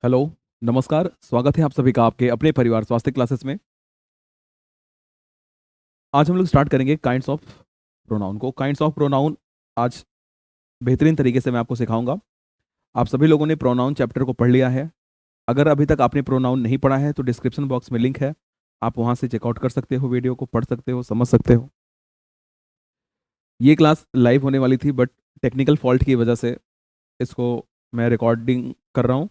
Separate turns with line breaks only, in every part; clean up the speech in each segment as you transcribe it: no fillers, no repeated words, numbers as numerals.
Hello. नमस्कार, स्वागत है आप सभी का आपके अपने परिवार स्वास्थ्य क्लासेस में। आज हम लोग स्टार्ट करेंगे काइंड्स ऑफ प्रोनाउन को। काइंड्स ऑफ प्रोनाउन आज बेहतरीन तरीके से मैं आपको सिखाऊंगा। आप सभी लोगों ने प्रोनाउन चैप्टर को पढ़ लिया है। अगर अभी तक आपने प्रोनाउन नहीं पढ़ा है तो डिस्क्रिप्शन बॉक्स में लिंक है, आप वहां से चेकआउट कर सकते हो, वीडियो को पढ़ सकते हो, समझ सकते हो। ये क्लास लाइव होने वाली थी बट टेक्निकल फॉल्ट की वजह से इसको मैं रिकॉर्डिंग कर रहा हूँ।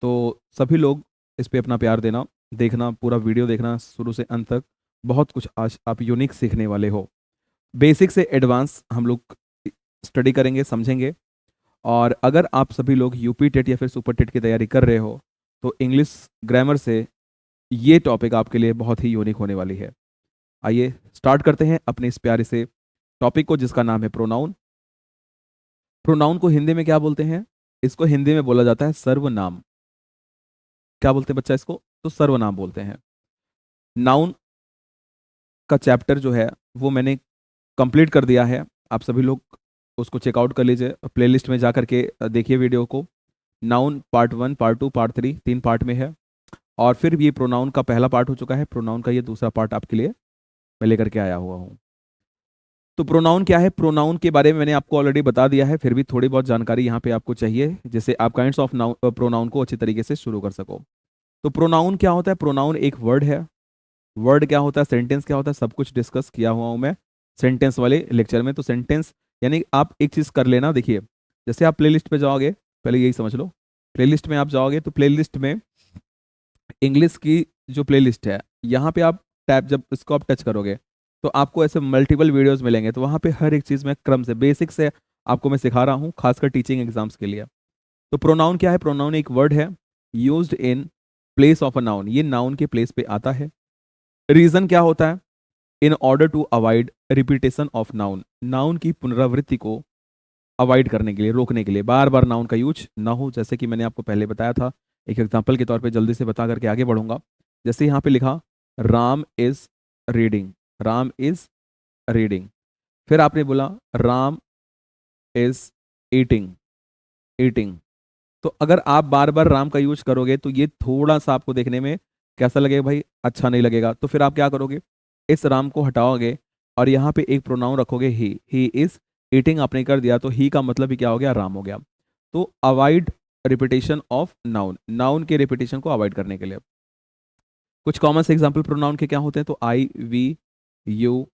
तो सभी लोग इस पे अपना प्यार देना, देखना, पूरा वीडियो देखना शुरू से अंत तक। बहुत कुछ आज आप यूनिक सीखने वाले हो। बेसिक से एडवांस हम लोग स्टडी करेंगे, समझेंगे। और अगर आप सभी लोग यूपी टेट या फिर सुपर टेट की तैयारी कर रहे हो तो इंग्लिश ग्रामर से ये टॉपिक आपके लिए बहुत ही यूनिक होने वाली है। आइए स्टार्ट करते हैं अपने इस प्यारे से टॉपिक को जिसका नाम है प्रोनाउन। प्रोनाउन को हिंदी में क्या बोलते हैं? इसको हिंदी में बोला जाता है सर्वनाम। क्या बोलते हैं बच्चा इसको? तो सर्वनाम बोलते हैं। नाउन का चैप्टर जो है वो मैंने कंप्लीट कर दिया है। आप सभी लोग उसको चेकआउट कर लीजिए, प्लेलिस्ट में जा करके देखिए वीडियो को। Noun part 1, part 2, part 3, 3 part में है। और फिर ये प्रोनाउन का पहला पार्ट हो चुका है, प्रोनाउन का ये दूसरा पार्ट आपके लिए मैं लेकर के आया हुआ हूँ। तो प्रोनाउन क्या है? प्रोनाउन के बारे में मैंने आपको ऑलरेडी बता दिया है, फिर भी थोड़ी बहुत जानकारी यहाँ पे आपको चाहिए जिससे आप काइंड्स ऑफ प्रोनाउन को अच्छी तरीके से शुरू कर सको। तो प्रोनाउन क्या होता है? प्रोनाउन एक वर्ड है। वर्ड क्या होता है, सेंटेंस क्या होता है, सब कुछ डिस्कस किया हुआ हूँ मैं सेंटेंस वाले लेक्चर में। तो सेंटेंस यानी आप एक चीज़ कर लेना, देखिए जैसे आप प्लेलिस्ट पे जाओगे, पहले यही समझ लो। प्लेलिस्ट में आप जाओगे तो प्लेलिस्ट में इंग्लिश की जो प्लेलिस्ट है, यहाँ पे आप टैब जब इसको आप टच करोगे तो आपको ऐसे मल्टीपल वीडियोस मिलेंगे। तो वहाँ पे हर एक चीज़ में क्रम से बेसिक से आपको मैं सिखा रहा हूँ, खासकर टीचिंग एग्जाम्स के लिए। तो प्रोनाउन क्या है? प्रोनाउन एक वर्ड है used in place of a noun. ये नाउन के प्लेस पे आता है। रीजन क्या होता है? In order to avoid repetition of noun. Noun की पुनरावृत्ति को अवॉइड करने के लिए, रोकने के लिए, बार बार नाउन का यूज ना हो। जैसे कि मैंने आपको पहले बताया था, एक एग्जांपल के तौर पे जल्दी से बता करके आगे बढ़ूंगा। जैसे यहाँ पे लिखा Ram is reading, Ram is reading. फिर आपने बोला राम इज ईटिंग, ईटिंग। तो अगर आप बार बार राम का यूज करोगे तो ये थोड़ा सा आपको देखने में कैसा लगेगा भाई? अच्छा नहीं लगेगा। तो फिर आप क्या करोगे? इस राम को हटाओगे और यहाँ पे एक प्रोनाउन रखोगे ही इज ईटिंग आपने कर दिया तो ही का मतलब ही क्या हो गया? राम हो गया। तो avoid repetition of noun, noun के रिपीटेशन को अवॉइड करने के लिए। कुछ कॉमन से एग्जाम्पल प्रोनाउन के क्या होते हैं? तो I, we, you,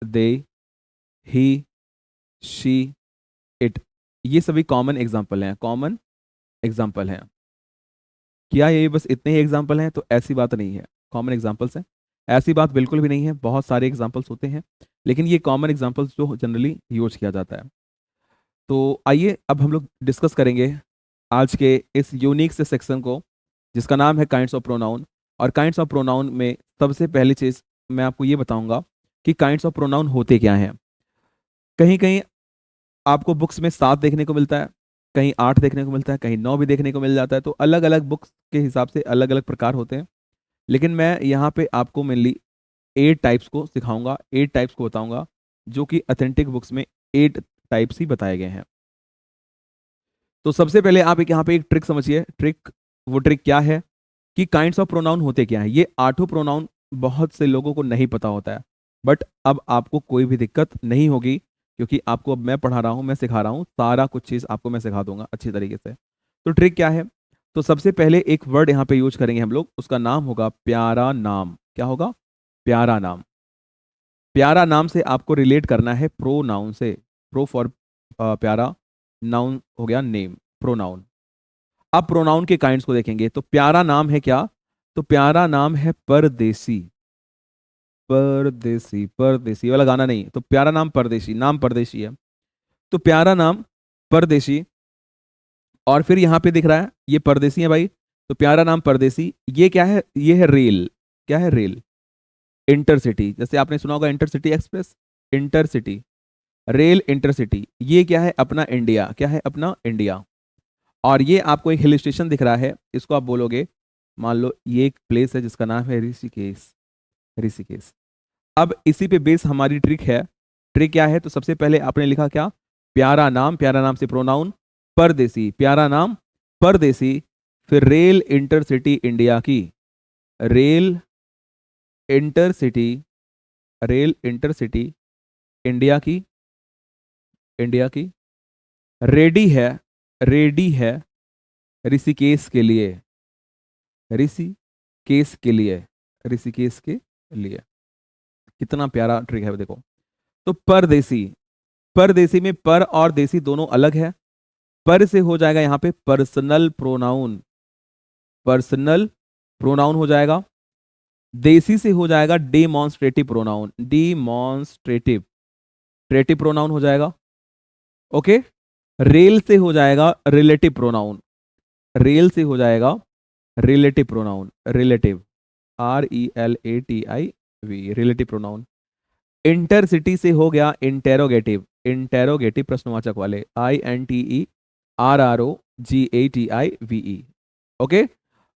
they, he, she, it. ये सभी कॉमन एग्जाम्पल हैं, कॉमन एग्जाम्पल हैं। क्या ये बस इतने ही एग्जाम्पल हैं? तो ऐसी बात नहीं है, कॉमन एग्जाम्पल्स हैं। ऐसी बात बिल्कुल भी नहीं है, बहुत सारे एग्जाम्पल्स होते हैं, लेकिन ये कॉमन एग्जाम्पल्स जो जनरली यूज किया जाता है। तो आइए अब हम लोग डिस्कस करेंगे आज के इस यूनिक से सेक्शन को जिसका नाम है काइंड्स ऑफ प्रोनाउन। और काइंड्स ऑफ प्रोनाउन में सबसे पहली चीज़ मैं आपको ये बताऊंगा कि काइंड्स ऑफ प्रोनाउन होते क्या हैं। कहीं कहीं आपको बुक्स में 7 देखने को मिलता है, कहीं 8 देखने को मिलता है, कहीं 9 भी देखने को मिल जाता है। तो अलग अलग बुक्स के हिसाब से अलग अलग प्रकार होते हैं। लेकिन मैं यहाँ पे आपको मेनली 8 टाइप्स को सिखाऊंगा, 8 टाइप्स को बताऊंगा जो कि अथेंटिक बुक्स में 8 टाइप्स ही बताए गए हैं। तो सबसे पहले आप एक यहाँ पे एक ट्रिक समझिए। ट्रिक, वो ट्रिक क्या है कि काइंड्स ऑफ प्रोनाउन होते क्या है। ये 8 प्रोनाउन बहुत से लोगों को नहीं पता होता है, बट अब आपको कोई भी दिक्कत नहीं होगी क्योंकि आपको अब मैं पढ़ा रहा हूँ, मैं सिखा रहा हूँ, सारा कुछ चीज़ आपको मैं सिखा दूंगा अच्छी तरीके से। तो ट्रिक क्या है? तो सबसे पहले एक वर्ड यहाँ पे यूज करेंगे हम लोग, उसका नाम होगा प्यारा नाम। क्या होगा? प्यारा नाम। प्यारा नाम से आपको रिलेट करना है प्रो नाउन से। प्रो फॉर प्यारा, नाउन हो गया नेम, प्रोनाउन। अब प्रोनाउन के काइंड्स को देखेंगे तो प्यारा नाम है क्या? तो प्यारा नाम है परदेसी। परदेसी, परदेसी वाला गाना नहीं, तो प्यारा नाम परदेसी, नाम परदेसी है। तो प्यारा नाम परदेसी। और फिर यहां पे दिख रहा है ये परदेसी है भाई, तो प्यारा नाम परदेसी। ये क्या है? ये है रेल। क्या है? रेल। इंटरसिटी, जैसे आपने सुना होगा intercity express, intercity rail, intercity. ये क्या है? अपना इंडिया। क्या है? अपना इंडिया। और ये आपको एक हिल स्टेशन दिख रहा है, इसको आप बोलोगे, मान लो ये एक प्लेस है जिसका नाम है ऋषिकेश, ऋषिकेश। अब इसी पे बेस हमारी ट्रिक है। ट्रिक क्या है? तो सबसे पहले आपने लिखा क्या? प्यारा नाम, प्यारा नाम से प्रोनाउन परदेसी, प्यारा नाम परदेसी। फिर रेल इंटरसिटी इंडिया की, rail intercity, rail intercity India की, इंडिया की रेडी है, रेडी है ऋषिकेश के लिए, ऋषिकेश के लिए, ऋषिकेश के लिए। कितना प्यारा ट्रिक है देखो। तो परदेसी, परदेसी में पर और देसी दोनों अलग है। पर से हो जाएगा यहां पे पर्सनल प्रोनाउन, पर्सनल प्रोनाउन हो जाएगा। देसी से हो जाएगा डेमॉन्स्ट्रेटिव प्रोनाउन, डिमॉन्स्ट्रेटिव ट्रेटिव प्रोनाउन हो जाएगा। ओके। रेल से हो जाएगा रिलेटिव प्रोनाउन, रेल से हो जाएगा relative pronoun, relative, RELATIV relative pronoun. Intercity से हो गया इंटेरोगेटिव, इंटेरोगेटिव प्रश्नवाचक वाले, INTERROGATIVE। ओके।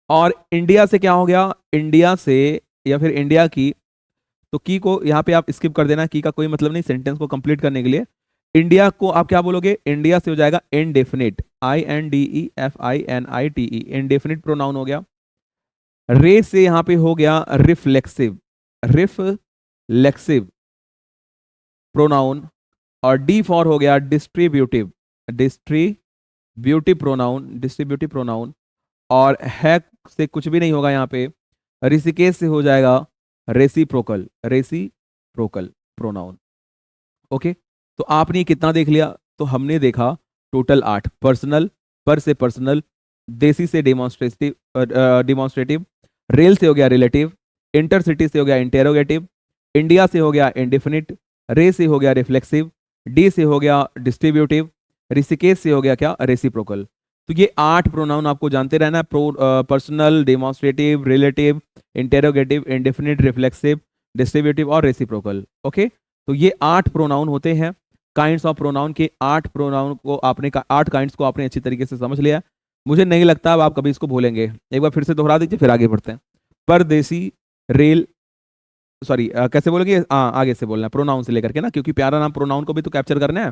और इंडिया से क्या हो गया, इंडिया से या फिर इंडिया की, तो की को यहाँ पे आप स्किप कर देना, की का कोई मतलब नहीं सेंटेंस को कंप्लीट करने के लिए। इंडिया को आप क्या बोलोगे, इंडिया से हो जाएगा इनडेफिनिट, INDEFINITE, इनडेफिनिट प्रोनाउन हो गया। रे से यहां पे हो गया रिफ्लेक्सिव, रिफ्लेक्सिव प्रोनाउन। और डी फॉर हो गया distributive, distributive pronoun, distributive pronoun. और है से कुछ भी नहीं होगा यहाँ पे। ऋषिकेश से हो जाएगा रेसिप्रोकल, रेसिप्रोकल प्रोनाउन। ओके। तो आपने कितना देख लिया, तो हमने देखा टोटल 8। पर्सनल, पर से पर्सनल, देसी से डेमोन्स्ट्रेटिव, डिमॉन्स्ट्रेटिव, रेल से हो गया रिलेटिव, इंटरसिटी से हो गया इंटेरोगेटिव, इंडिया से हो गया इंडिफिनिट, रे से हो गया रिफ्लेक्सिव, डी से हो गया डिस्ट्रीब्यूटिव, ऋषिकेश से हो गया क्या, रेसिप्रोकल। तो ये 8 प्रोनाउन आपको जानते रहना है, personal, demonstrative, relative, interrogative, indefinite, reflexive, distributive और रेसिप्रोकल। ओके। तो ये 8 प्रोनाउन होते हैं। काइंड्स ऑफ प्रोनाउन के 8 प्रोनाउन को आपने 8 काइंड्स को आपने अच्छी तरीके से समझ लिया। मुझे नहीं लगता अब आप कभी इसको भूलेंगे। एक बार फिर से दोहरा दीजिए, फिर आगे बढ़ते हैं। परदेसी, रेल, सॉरी कैसे बोलोगे, आगे से बोलना है प्रोनाउन से लेकर के ना, क्योंकि प्यारा नाम प्रोनाउन को भी तो कैप्चर करना है।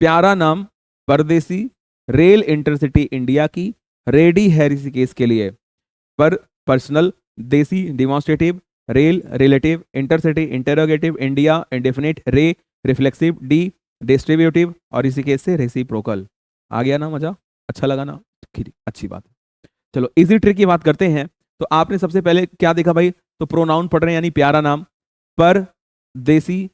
प्यारा नाम परदेसी, रेल इंटरसिटी इंडिया की, रेडी है ऋषिकेश के लिए, पर पर्सनल, देसी demonstrative, rail relative, intercity interrogative, India indefinite, रे रिफ्लेक्सिव, डी डिस्ट्रीब्यूटिव और ऋषिकेश से रेसिप्रोकल। आ गया ना मजा, अच्छा लगा ना, अच्छी बात। चलो इजी ट्रिक की बात करते हैं। तो आपने सबसे पहले क्या देखा भाई, तो प्रोनाउन पढ़ रहे हैं यानी प्यारा नाम, पर देसी,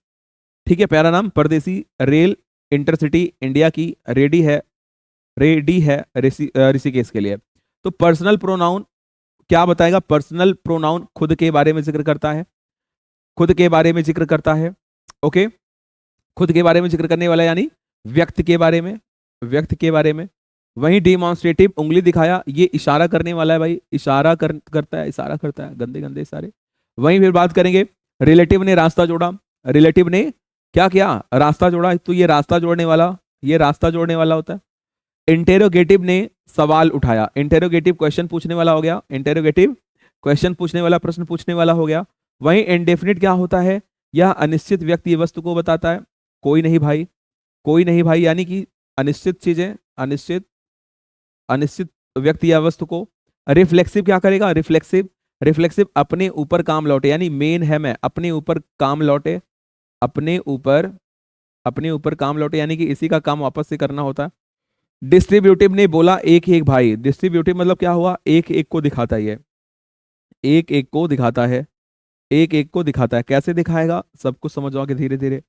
ठीक है, प्यारा नाम परदेसी, रेल इंटरसिटी इंडिया की, रेडी है, रेडी है ऋषिकेश के लिए। तो पर्सनल प्रोनाउन क्या बताएगा, पर्सनल प्रोनाउन खुद के बारे में जिक्र करता है, खुद के बारे में जिक्र करता है। ओके। खुद के बारे में जिक्र करने वाला यानी व्यक्ति के बारे में, व्यक्ति के बारे में। वहीं डिमॉन्स्ट्रेटिव उंगली दिखाया, ये इशारा करने वाला है भाई, इशारा करता है, इशारा करता है, गंदे गंदे इशारे। वहीं फिर बात करेंगे, रिलेटिव ने रास्ता जोड़ा, रिलेटिव ने क्या किया, रास्ता जोड़ा, तो ये रास्ता जोड़ने वाला, ये रास्ता जोड़ने वाला होता है। इंटेरोगेटिव ने सवाल उठाया, इंटेरोगेटिव क्वेश्चन पूछने वाला हो गया, इंटेरोगेटिव क्वेश्चन पूछने वाला, प्रश्न पूछने वाला हो गया। वहीं इंडेफिनिट क्या होता है, यह अनिश्चित व्यक्ति वस्तु को बताता है, कोई नहीं भाई, कोई नहीं भाई, यानी कि अनिश्चित चीजें, अनिश्चित, अनिश्चित व्यक्ति या वस्तु को। रिफ्लेक्सिव क्या करेगा, रिफ्लेक्सिव, रिफ्लेक्सिव अपने ऊपर काम लौटे, यानी मेन है मैं, अपने ऊपर काम लौटे, अपने ऊपर, अपने ऊपर काम लौटे, यानी कि इसी का काम वापस से करना होता है। डिस्ट्रीब्यूटिव ने बोला एक एक भाई, डिस्ट्रीब्यूटिव मतलब क्या हुआ, एक एक को दिखाता है, एक एक को दिखाता है, एक एक को दिखाता है। कैसे दिखाएगा, सब कुछ समझ आओगे धीरे धीरे।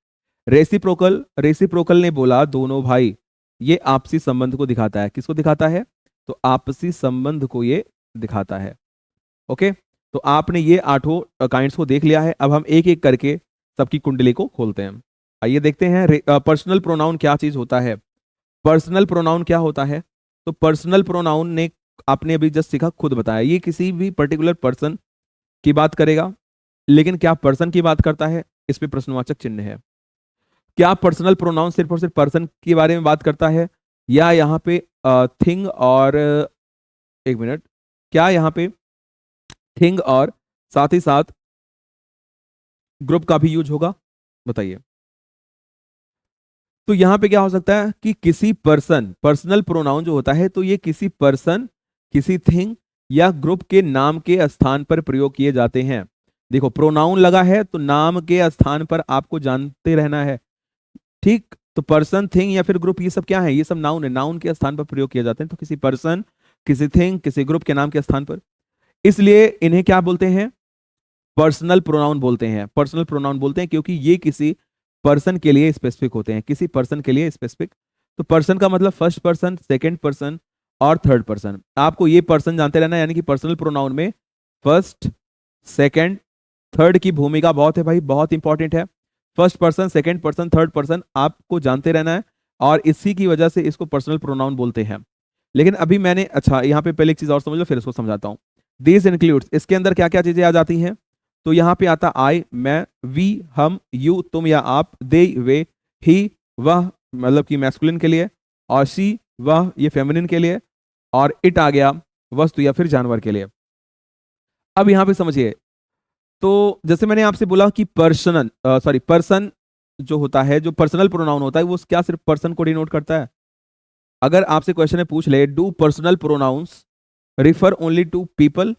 रेसिप्रोकल, रेसिप्रोकल ने बोला दोनों भाई, ये आपसी संबंध को दिखाता है, किसको दिखाता है, तो आपसी संबंध को ये दिखाता है। ओके। तो आपने ये 8 काइंड्स को देख लिया है। अब हम एक एक करके सबकी कुंडली को खोलते हैं। आइए देखते हैं पर्सनल प्रोनाउन क्या चीज होता है। पर्सनल प्रोनाउन क्या होता है, तो पर्सनल प्रोनाउन ने आपने अभी जस्ट सीखा, खुद बताया, ये किसी भी पर्टिकुलर पर्सन की बात करेगा, लेकिन क्या पर्सन की बात करता है, इस पे प्रश्नवाचक चिन्ह है। क्या पर्सनल प्रोनाउन सिर्फ और सिर्फ पर्सन के बारे में बात करता है, या यहाँ पे थिंग और, एक मिनट, क्या यहाँ पे थिंग और साथ ही साथ ग्रुप का भी यूज होगा, बताइए। तो यहां पे क्या हो सकता है कि किसी पर्सन, पर्सनल प्रोनाउन जो होता है, तो ये किसी पर्सन किसी थिंग या ग्रुप के नाम के स्थान पर प्रयोग किए जाते हैं। देखो प्रोनाउन लगा है तो नाम के स्थान पर आपको जानते रहना है, ठीक। तो पर्सन, थिंग या फिर ग्रुप, ये सब क्या है? ये सब नाउन है, नाउन के स्थान पर प्रयोग किए जाते हैं। तो किसी पर्सन, किसी थिंग, किसी ग्रुप के नाम के स्थान पर, इसलिए इन्हें क्या बोलते हैं? पर्सनल प्रोनाउन बोलते हैं। पर्सनल प्रोनाउन बोलते हैं क्योंकि ये किसी पर्सन के लिए स्पेसिफिक होते हैं, किसी पर्सन के लिए स्पेसिफिक। तो पर्सन का मतलब फर्स्ट पर्सन, सेकंड पर्सन और थर्ड पर्सन। आपको ये पर्सन जानते रहना, यानी कि पर्सनल प्रोनाउन में फर्स्ट, सेकंड, थर्ड की भूमिका बहुत है भाई, बहुत इंपॉर्टेंट है। First person, second person, third person आपको जानते रहना है, और इसी की वजह से इसको पर्सनल प्रोनाउन बोलते हैं। लेकिन अभी मैंने, अच्छा यहाँ पे पहले एक चीज और समझ लो, फिर इसको समझाता हूँ। दिस इंक्लूड्स, इसके अंदर क्या क्या चीजें आ जाती हैं? तो यहाँ पे आता आई, मैं, वी, हम, यू, तुम या आप, दे, वे, ही, वह मतलब कि मैस्कुलिन के लिए, और शी, वह ये फेमिनिन के लिए, और इट आ गया वस्तु या फिर जानवर के लिए। अब यहाँ पे समझिए, तो जैसे मैंने आपसे बोला कि पर्सन जो होता है, जो पर्सनल प्रोनाउन होता है, वो क्या सिर्फ पर्सन को डिनोट करता है? अगर आपसे क्वेश्चन में पूछ ले, do personal pronouns refer only to people,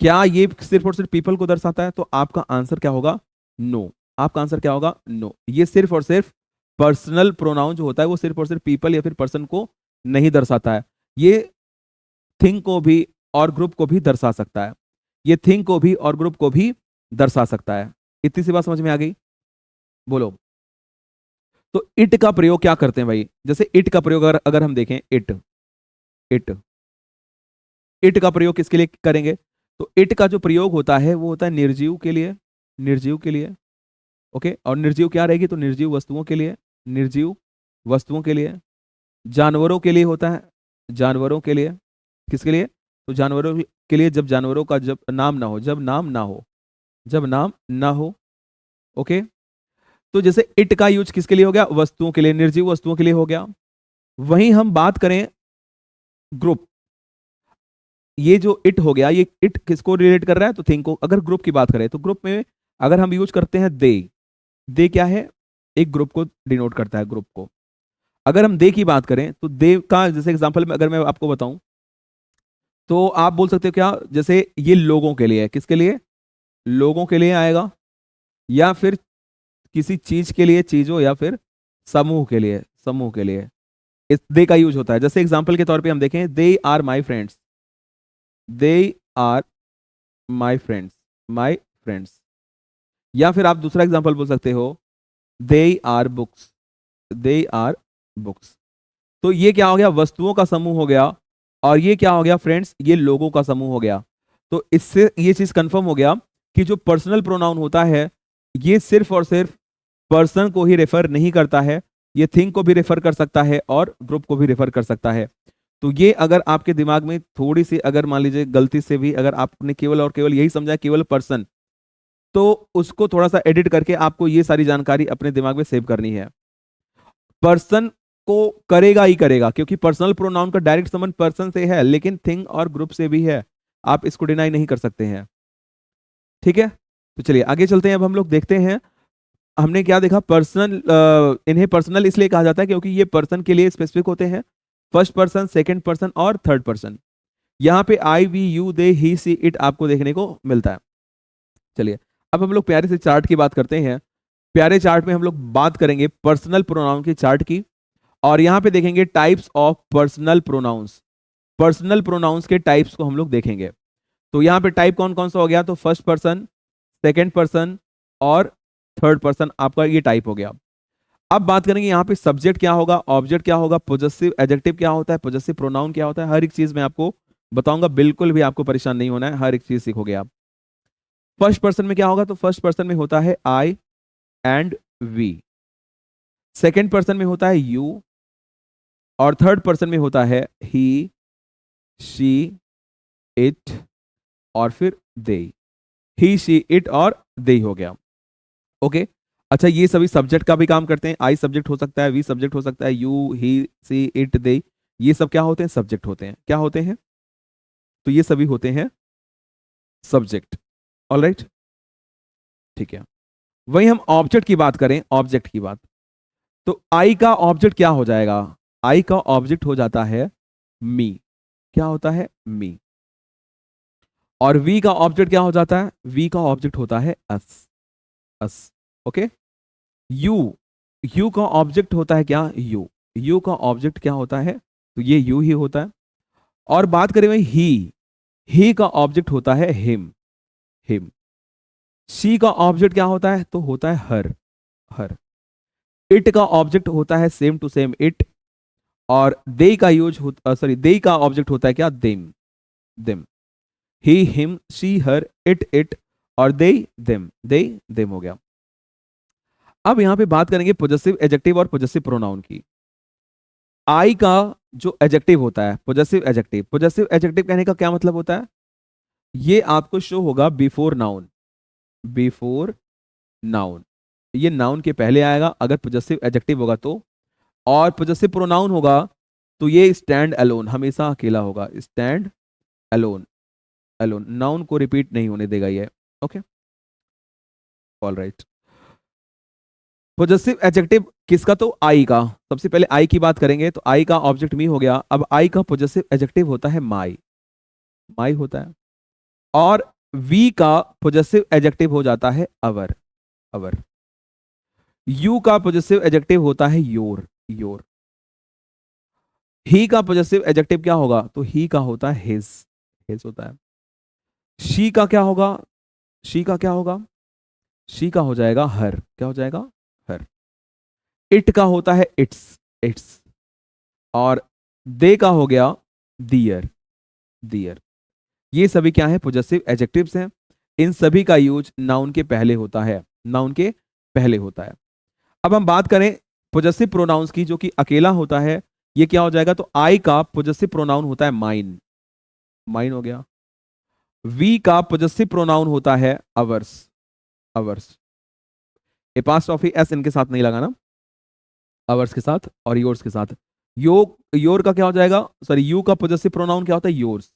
क्या ये सिर्फ और सिर्फ पीपल को दर्शाता है? तो आपका आंसर क्या होगा? नो। आपका आंसर क्या होगा? नो। ये सिर्फ और सिर्फ पर्सनल प्रोनाउन जो होता है वो सिर्फ और सिर्फ पीपल या फिर पर्सन को नहीं दर्शाता है, ये थिंग को भी और ग्रुप को भी दर्शा सकता है। ये थिंग को भी और ग्रुप को भी दर्शा सकता है। इतनी सी बात समझ में आ गई? बोलो। तो इट का प्रयोग क्या करते हैं भाई? जैसे इट का प्रयोग अगर हम देखें, इट इट इट का प्रयोग किसके लिए करेंगे? तो इट का जो प्रयोग होता है वो होता है निर्जीव के लिए, निर्जीव के लिए। ओके, और निर्जीव क्या रहेगी? तो निर्जीव वस्तुओं के लिए, निर्जीव वस्तुओं के लिए। जानवरों के लिए होता है, जानवरों के लिए। किसके लिए? तो जानवरों के लिए, जब जानवरों का जब नाम ना हो, जब नाम ना हो, जब नाम ना हो। ओके, तो जैसे इट का यूज किसके लिए हो गया? वस्तुओं के लिए, निर्जीव वस्तुओं के लिए हो गया। वहीं हम बात करें ग्रुप, ये जो इट हो गया, ये इट किसको रिलेट कर रहा है? तो थिंग को। अगर ग्रुप की बात करें तो ग्रुप में अगर हम यूज करते हैं दे क्या है? एक ग्रुप को डिनोट करता है, ग्रुप को। अगर हम दे की बात करें तो दे का जैसे एग्जांपल में अगर मैं आपको बताऊं, तो आप बोल सकते हो क्या? जैसे ये लोगों के लिए है, किसके लिए? लोगों के लिए आएगा, या फिर किसी चीज के लिए, चीजों, या फिर समूह के लिए, समूह के लिए इस दे का यूज होता है। जैसे एग्जांपल के तौर पे हम देखें, they are my friends, they are my friends. या फिर आप दूसरा एग्जांपल बोल सकते हो, they are books, they are books. तो ये क्या हो गया? वस्तुओं का समूह हो गया, और ये क्या हो गया फ्रेंड्स? ये लोगों का समूह हो गया। तो इससे ये चीज कंफर्म हो गया कि जो पर्सनल प्रोनाउन होता है ये सिर्फ और सिर्फ पर्सन को ही रेफर नहीं करता है, ये थिंग को भी रेफर कर सकता है और ग्रुप को भी रेफर कर सकता है। तो ये अगर आपके दिमाग में थोड़ी सी, अगर मान लीजिए गलती से भी अगर आपने केवल और केवल यही समझा केवल पर्सन, तो उसको थोड़ा सा एडिट करके आपको ये सारी जानकारी अपने दिमाग में सेव करनी है। पर्सन को करेगा ही करेगा, क्योंकि पर्सनल प्रोनाउन का डायरेक्ट संबंध पर्सन से है, लेकिन थिंग और ग्रुप से भी है, आप इसको डिनाई नहीं कर सकते हैं। ठीक है, तो चलिए आगे चलते हैं। अब हम लोग देखते हैं, हमने क्या देखा? पर्सनल, इन्हें पर्सनल इसलिए कहा जाता है क्योंकि ये पर्सन के लिए स्पेसिफिक होते हैं, फर्स्ट पर्सन, सेकंड पर्सन और थर्ड पर्सन। यहाँ पे I, we, you, they, he, she, it आपको देखने को मिलता है। चलिए अब हम लोग प्यारे से चार्ट की बात करते हैं। प्यारे चार्ट में हम लोग बात करेंगे पर्सनल प्रोनाउन की चार्ट की, और यहाँ पे देखेंगे types of personal pronouns. Personal pronouns के टाइप्स को हम लोग देखेंगे। तो यहाँ पे टाइप कौन कौन सा हो गया? तो फर्स्ट पर्सन, सेकंड पर्सन और थर्ड पर्सन, आपका ये टाइप हो गया। अब बात करेंगे यहाँ पे सब्जेक्ट क्या होगा, ऑब्जेक्ट क्या होगा, पोजेसिव एडजेक्टिव क्या होता है, पोजेसिव प्रोनाउन क्या होता है, हर एक चीज मैं आपको बताऊंगा। बिल्कुल भी आपको परेशान नहीं होना है, हर एक चीज सीखोगे आप। फर्स्ट पर्सन में क्या होगा? तो फर्स्ट पर्सन में होता है आई एंड वी, सेकंड पर्सन में होता है यू, और थर्ड पर्सन में होता है ही, शी, इट और फिर दे। ही, शी, इट और दे हो गया। ओके, अच्छा ये सभी सब्जेक्ट का भी काम करते हैं। आई सब्जेक्ट हो सकता है, वी सब्जेक्ट हो सकता है, यू, ही, सी, इट, दे, ये सब क्या होते हैं? सब्जेक्ट होते हैं। क्या होते हैं? तो ये सभी होते हैं सब्जेक्ट। ऑलराइट, ठीक है। वही हम ऑब्जेक्ट की बात करें, ऑब्जेक्ट की बात, तो आई का ऑब्जेक्ट क्या हो जाएगा? आई का ऑब्जेक्ट हो जाता है मी। क्या होता है? मी। और वी का ऑब्जेक्ट क्या हो जाता है? वी का ऑब्जेक्ट होता है अस। अस। ओके। यू, यू का ऑब्जेक्ट होता है क्या? यू। यू का ऑब्जेक्ट क्या होता है? तो ये यू ही होता है। और बात करें भाई ही का ऑब्जेक्ट होता है हिम। हिम। शी का ऑब्जेक्ट क्या होता है? तो होता है हर। हर। इट का ऑब्जेक्ट होता है सेम टू सेम इट। और दे का यूज होता, सॉरी, दे का ऑब्जेक्ट होता है क्या? Them. Them. He him she her it it और दे देम। दे देम हो गया। अब यहां पे बात करेंगे पोजेसिव एडजेक्टिव और पोजेसिव प्रोनाउन की। आई का जो एडजेक्टिव होता है, पोजेसिव एडजेक्टिव, पोजेसिव एडजेक्टिव कहने का क्या मतलब होता है? ये आपको शो होगा बिफोर नाउन। बिफोर नाउन, ये नाउन के पहले आएगा अगर पोजेसिव एडजेक्टिव होगा तो। और पोजेसिव प्रोनाउन होगा तो ये स्टैंड अलोन, हमेशा अकेला होगा। Stand alone. अलोन, नाउन को रिपीट नहीं होने देगा ये। Okay, all right. Possessive adjective किसका? तो आई का। सबसे पहले आई की बात करेंगे तो आई का ऑब्जेक्ट मी हो गया। अब आई का पोजेसिव एडजेक्टिव होता है माई। माई होता है। और वी का पोजेसिव एडजेक्टिव हो जाता है अवर। अवर। यू का पोजेसिव एडजेक्टिव होता है योर। योर। ही का पोजेसिव एडजेक्टिव क्या होगा? तो ही का होता है हिज। हिज होता है। शी का क्या होगा? शी का क्या होगा? शी का हो जाएगा हर। क्या हो जाएगा? हर। इट का होता है इट्स। इट्स। और दे का हो गया दियर। दियर। ये सभी क्या है? पोजेसिव एडजेक्टिव्स हैं। इन सभी का यूज नाउन के पहले होता है। नाउन के पहले होता है। अब हम बात करें पोजेसिव प्रोनाउंस की, जो कि अकेला होता है। ये क्या हो जाएगा? तो आई का पोजेसिव प्रोनाउन होता है माइन। माइन हो गया। वी का पोजेसिव प्रोनाउन होता है अवर्स। अवर्स। एपास्ट्रोफी एस इनके साथ नहीं लगाना, अवर्स के साथ और योर्स के साथ। योर का क्या हो जाएगा? सॉरी, यू का पोजेसिव प्रोनाउन क्या होता है? योर्स।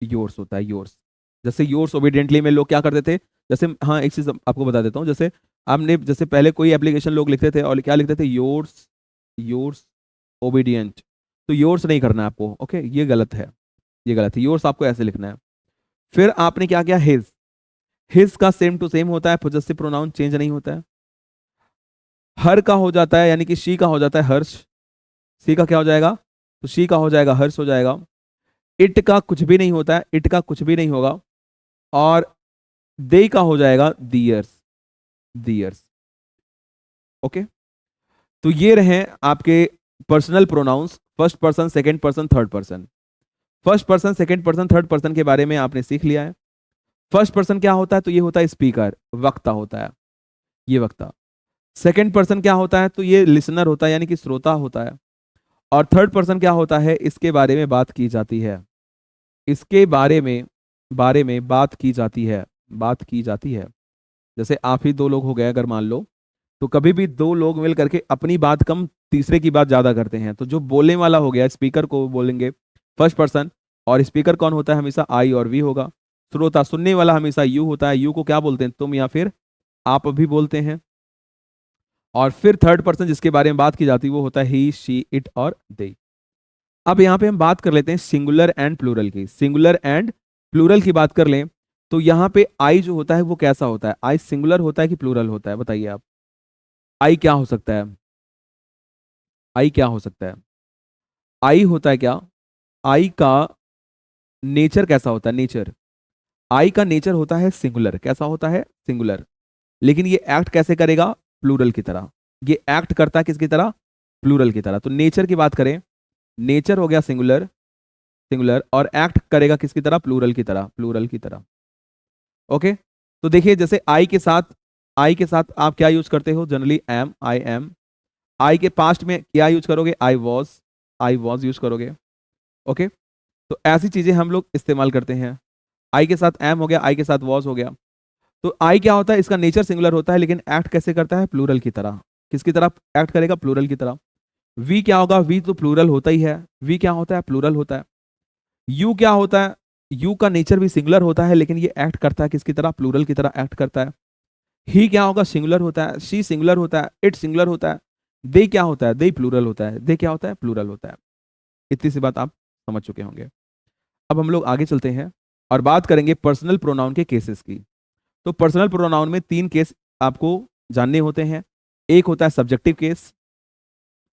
योर्स होता है, योर्स। जैसे योर्स ओबीडियंटली में लोग क्या करते थे? जैसे, हाँ, एक चीज आपको बता देता हूँ। जैसे आपने, जैसे पहले कोई एप्लीकेशन लोग लिखते थे और क्या लिखते थे? योर्स। Yours obedient. तो योर्स नहीं करना है आपको। ओके, ये गलत है। ये गलत है। योर्स आपको ऐसे लिखना है। फिर आपने क्या किया? हिज। हिज का सेम टू सेम होता है, पोजेसिव प्रोनाउन चेंज नहीं होता है। हर का हो जाता है, यानी कि शी का हो जाता है हर्ष। सी का क्या हो जाएगा? तो शी का हो जाएगा हर्ष हो जाएगा। इट का कुछ भी नहीं होता है, इट का कुछ भी नहीं होगा। और दे का हो जाएगा दियर्स। दियर्स। ओके। तो ये रहे आपके personal pronouns, first person, second person, third person. First person, second person, third person के बारे में आपने सीख लिया है। फर्स्ट पर्सन क्या होता है? तो ये होता है स्पीकर, वक्ता होता है। ये वक्ता। सेकंड पर्सन क्या होता है? तो ये लिसनर होता है, यानी कि श्रोता होता है। और थर्ड पर्सन क्या होता है? इसके बारे में बात की जाती है। इसके बारे में बात की जाती है। बात की जाती है। जैसे आप ही दो लोग हो गए अगर मान लो, तो कभी भी दो लोग मिल करके अपनी बात कम, तीसरे की बात ज्यादा करते हैं। तो जो बोलने वाला हो गया, स्पीकर को बोलेंगे फर्स्ट पर्सन। और स्पीकर कौन होता है? हमेशा आई और वी होगा। श्रोता, सुनने वाला हमेशा यू होता है। यू को क्या बोलते हैं? तुम या फिर आप भी बोलते हैं। और फिर थर्ड पर्सन जिसके बारे में बात की जाती है वो होता है ही, शी, इट और दे। अब यहां पे हम बात कर लेते हैं सिंगुलर एंड प्लूरल की। सिंगुलर एंड प्लूरल की बात कर लें तो यहां पे आई जो होता है वो कैसा होता है? आई सिंगुलर होता है कि प्लूरल होता है? बताइए आप। आई क्या हो सकता है? आई क्या हो सकता है? आई होता है क्या? आई का नेचर कैसा होता है? नेचर, आई का नेचर होता है सिंगुलर। कैसा होता है? सिंगुलर। लेकिन ये एक्ट कैसे करेगा? प्लूरल की तरह। ये एक्ट करता है किसकी तरह? प्लूरल की तरह। तो नेचर की बात करें, नेचर हो गया सिंगुलर। सिंगुलर। और एक्ट करेगा किसकी तरह? प्लूरल की तरह। प्लूरल की तरह। ओके। तो देखिए, जैसे आई के साथ आप क्या यूज करते हो generally? Am, I am. I के पास्ट में क्या यूज करोगे? आई वॉज यूज करोगे। ओके। तो ऐसी चीजें हम लोग इस्तेमाल करते हैं। आई के साथ एम हो गया, आई के साथ वॉज हो गया। तो आई क्या होता है? इसका नेचर सिंगुलर होता है, लेकिन एक्ट कैसे करता है? प्लूरल की तरह। किसकी तरह एक्ट करेगा? प्लूरल की तरह। वी क्या होगा? वी तो प्लूरल होता ही है। वी क्या होता है? प्लूरल होता है। यू क्या होता है? यू का नेचर भी सिंगुलर होता है, लेकिन ये एक्ट करता है किसकी तरह? प्लूरल की तरह एक्ट करता है। ही क्या होगा? सिंगुलर होता है। शी सिंगुलर होता है। इट सिंगुलर होता है। दे क्या होता है? दे प्लूरल होता है। दे क्या होता है? प्लूरल होता है। इतनी सी बात आप समझ चुके होंगे। अब हम लोग आगे चलते हैं और बात करेंगे पर्सनल प्रोनाउन के केसेस की। तो पर्सनल प्रोनाउन में 3 केस आपको जानने होते हैं। एक होता है सब्जेक्टिव केस,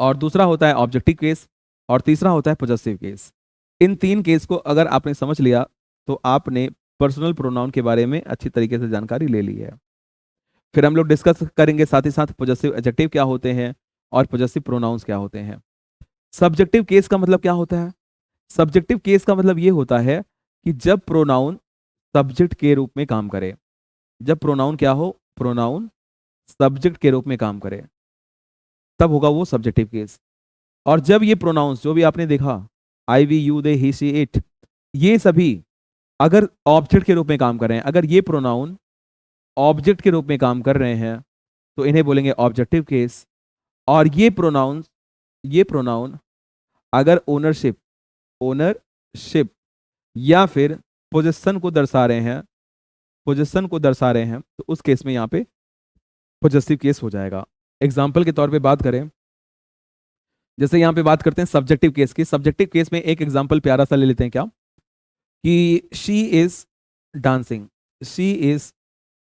और दूसरा होता है ऑब्जेक्टिव केस, और तीसरा होता है पॉजेसिव केस। इन 3 केस को अगर आपने समझ लिया तो आपने पर्सनल प्रोनाउन के बारे में अच्छी तरीके से जानकारी ले ली है। फिर हम लोग डिस्कस करेंगे साथ ही साथ पॉजेसिव एडजेक्टिव क्या होते हैं और पॉजेसिव प्रोनाउंस क्या होते हैं। सब्जेक्टिव केस का मतलब क्या होता है? सब्जेक्टिव केस का मतलब ये होता है कि जब प्रोनाउन सब्जेक्ट के रूप में काम करे। जब प्रोनाउन क्या हो? प्रोनाउन सब्जेक्ट के रूप में काम करे, तब होगा वो सब्जेक्टिव केस। और जब ये प्रोनाउंस जो भी आपने देखा, I we you they he she it, ये सभी अगर ऑब्जेक्ट के रूप में काम कर रहे हैं, अगर ये प्रोनाउन ऑब्जेक्ट के रूप में काम कर रहे हैं तो इन्हें बोलेंगे ऑब्जेक्टिव केस। और ये प्रोनाउन अगर ओनरशिप या फिर पोजीशन को दर्शा रहे हैं, तो उस केस में यहाँ पे पॉजेसिव केस हो जाएगा। एग्जाम्पल के तौर पे बात करें, जैसे यहाँ पे बात करते हैं सब्जेक्टिव केस की। सब्जेक्टिव केस में एक एग्जाम्पल प्यारा सा ले लेते हैं क्या, कि she is dancing, she is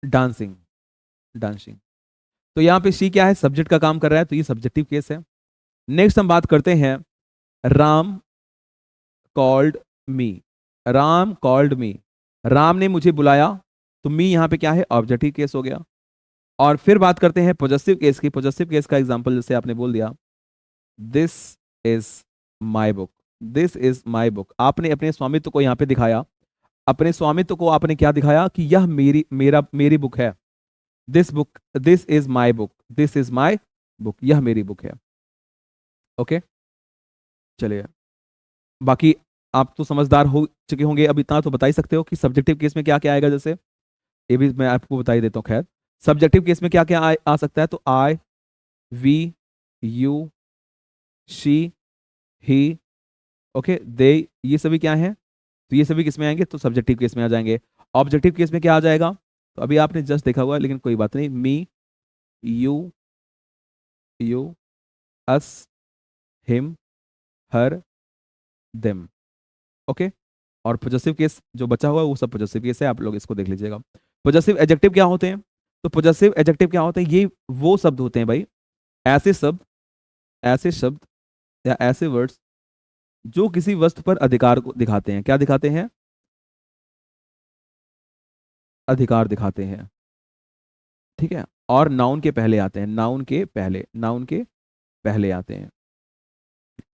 dancing, dancing. तो यहाँ पे शी क्या है? सब्जेक्ट का काम कर रहा है, तो ये सब्जेक्टिव केस है। नेक्स्ट हम बात करते हैं Ram called me, Ram called me, Ram ने मुझे बुलाया, तो मी यहाँ पे क्या है? ऑब्जेक्टिव केस हो गया। और फिर बात करते हैं पॉजेसिव केस की। पॉजेसिव केस का एग्जांपल जैसे आपने बोल दिया, this is my book, this is my book. आपने अपने स्वामित्व को यहाँ पे दिखाया, अपने स्वामित्व को आपने क्या दिखाया कि यह मेरी बुक है। This is my book, this is my book, यह मेरी बुक है। ओके, चलिए, बाकी आप तो समझदार हो चुके होंगे। अब इतना तो बता ही सकते हो कि सब्जेक्टिव केस में क्या क्या आएगा। जैसे ये भी मैं आपको बता ही देता हूँ। खैर, सब्जेक्टिव केस में क्या क्या आ सकता है, तो I, we, you, she, he, okay, they, ये सभी क्या हैं? तो ये सभी किस में आएंगे? तो सब्जेक्टिव केस में आ जाएंगे। ऑब्जेक्टिव केस में क्या आ जाएगा? तो अभी आपने जस्ट देखा हुआ है, लेकिन कोई बात नहीं। Me, you, us, him, her, them. Okay, और पॉजेसिव केस जो बचा हुआ है वो सब पॉजेसिव केस है, आप लोग इसको देख लीजिएगा। पॉजेसिव एडजेक्टिव क्या होते हैं? तो पॉजेसिव एडजेक्टिव क्या होते हैं? ये वो शब्द होते हैं भाई, ऐसे शब्द या ऐसे वर्ड्स जो किसी वस्तु पर अधिकार को दिखाते हैं। क्या दिखाते हैं? अधिकार दिखाते हैं। ठीक है, और नाउन के पहले आते हैं, नाउन के पहले आते हैं।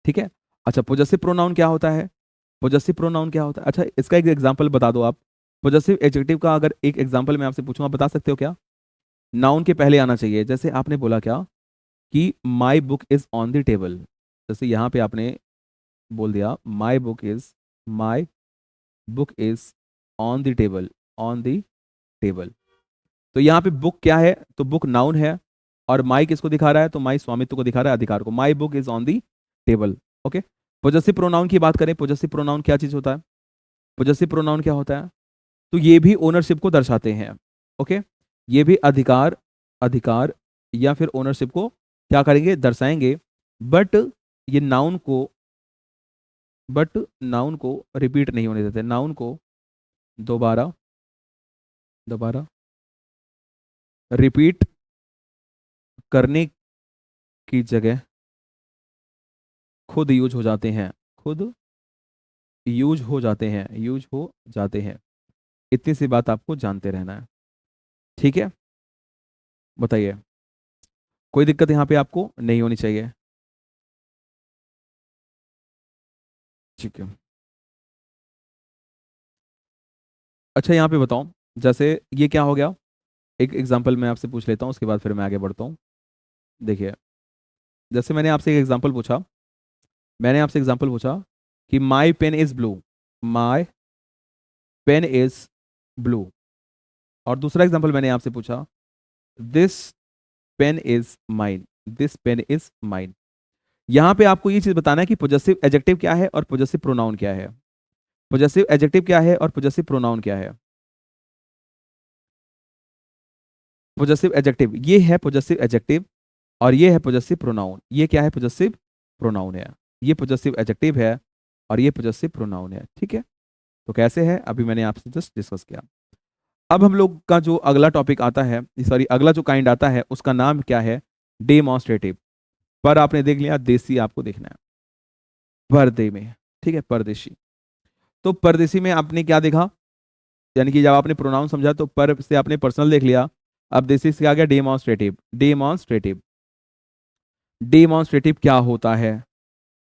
ठीक है। अच्छा, पॉजेसिव प्रोनाउन क्या होता है? पॉजेसिव प्रोनाउन क्या होता है? अच्छा, इसका एक एग्जांपल बता दो आप। पॉजेसिव एडजेक्टिव का अगर एक एग्जांपल मैं आपसे पूछूं, आप बता सकते हो क्या? नाउन के पहले आना चाहिए। जैसे आपने बोला क्या कि my book is on the table, जैसे यहाँ पे आपने बोल दिया my book is on the table, on the table. तो यहाँ पे बुक क्या है? तो बुक नाउन है, और माई किसको दिखा रहा है? तो माई स्वामित्व को दिखा रहा है, अधिकार को। My book is on the table. Okay. Possessive pronoun की बात करें, पॉजेसिव प्रोनाउन क्या चीज होता है? पॉजेसिव प्रोनाउन क्या होता है? तो ये भी ओनरशिप को दर्शाते हैं। ओके, ये भी अधिकार या फिर ओनरशिप को क्या करेंगे? दर्शाएंगे। बट ये नाउन को रिपीट नहीं होने देते। नाउन को दोबारा दोबारा रिपीट करने की जगह खुद यूज हो जाते हैं, खुद यूज हो जाते हैं। इतनी सी बात आपको जानते रहना है। ठीक है, बताइए, कोई दिक्कत यहाँ पे आपको नहीं होनी चाहिए। ठीक है। अच्छा, यहाँ पे बताओ, जैसे ये क्या हो गया? एक एग्जांपल मैं आपसे पूछ लेता हूँ, उसके बाद फिर मैं आगे बढ़ता हूँ। देखिए, जैसे मैंने आपसे एग्जांपल पूछा कि my pen is blue, my pen is blue. और दूसरा एग्जांपल मैंने आपसे पूछा, this pen is mine, this pen is mine. यहां पे आपको ये चीज बताना है कि पॉजेसिव एडजेक्टिव क्या है और पॉजेसिव प्रोनाउन क्या है। पॉजेसिव एडजेक्टिव क्या है और पॉजेसिव प्रोनाउन क्या है? पॉजेसिव एडजेक्टिव ये है पॉजेसिव एडजेक्टिव, और ये है पॉजेसिव प्रोनाउन। ये क्या है? पॉजेसिव प्रोनाउन है। ये पॉजेसिव एडजेक्टिव है, और ये पोजेसिव प्रोनाउन है। ठीक है, तो कैसे है अभी मैंने आपसे जस्ट डिस्कस किया। अब हम लोग का जो अगला टॉपिक आता है, सॉरी अगला जो काइंड आता है उसका नाम क्या है, डेमॉन्स्ट्रेटिव। पर आपने देख लिया, देसी आपको देखना है, पर्दे में। ठीक है, परदेशी। तो परदेशी में आपने क्या देखा, यानी कि जब आपने प्रोनाउन समझा तो पर से आपने पर्सनल देख लिया, अब देसी से आ गया डेमॉन्स्ट्रेटिव। डेमॉन्स्ट्रेटिव, डेमॉन्स्ट्रेटिव क्या होता है,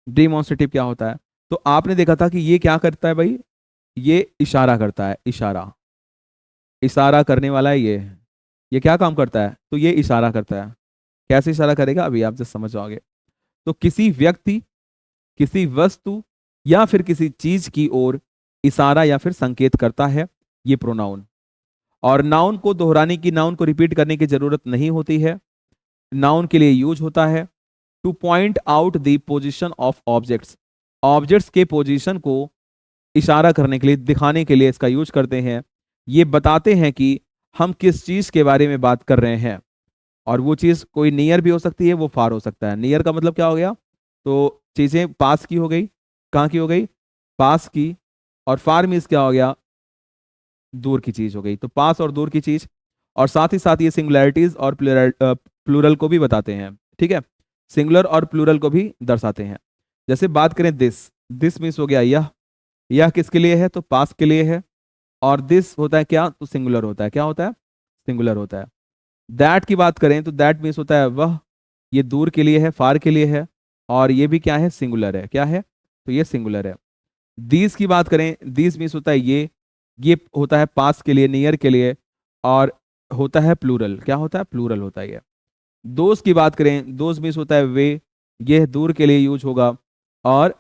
डेमॉन्स्ट्रेटिव क्या होता है, तो आपने देखा था कि ये क्या करता है भाई, ये इशारा करता है, इशारा, इशारा करने वाला है ये क्या काम करता है, तो ये इशारा करता है। कैसे इशारा करेगा अभी आप जब समझ जाओगे। तो किसी व्यक्ति, किसी वस्तु या फिर किसी चीज की ओर इशारा या फिर संकेत करता है ये प्रोनाउन। और नाउन को दोहराने की, नाउन को रिपीट करने की जरूरत नहीं होती है। नाउन के लिए यूज होता है two point out the position of objects, objects के पोजीशन को इशारा करने के लिए, दिखाने के लिए इसका यूज करते हैं। ये बताते हैं कि हम किस चीज के बारे में बात कर रहे हैं, और वो चीज कोई नियर भी हो सकती है, वो फार हो सकता है। नियर का मतलब क्या हो गया, तो चीजें पास की हो गई, कहाँ की हो गई, पास की। और फार मीन्स क्या हो गया, दूर की चीज हो गई। तो पास और दूर की चीज, और साथ ही साथ ये सिंगुलैरिटीज और प्लूरल को भी बताते हैं। ठीक है, सिंगुलर और प्लूरल को भी दर्शाते हैं। जैसे बात करें दिस मीन्स हो गया यह किसके लिए है, तो पास के लिए है। और दिस होता है क्या, तो सिंगुलर होता है, क्या होता है, सिंगुलर होता है। दैट की बात करें तो दैट मीन्स होता है वह, ये दूर के लिए है, फार के लिए है, और ये भी क्या है, सिंगुलर है, क्या है, तो ये सिंगुलर है। दीज की बात करें, दीज मीन्स होता है ये होता है पास के लिए, नियर के लिए, और होता है प्लूरल, क्या होता है, प्लूरल होता है ये। दोज की बात करें, दोज मीन्स होता है वे, ये दूर के लिए यूज होगा, और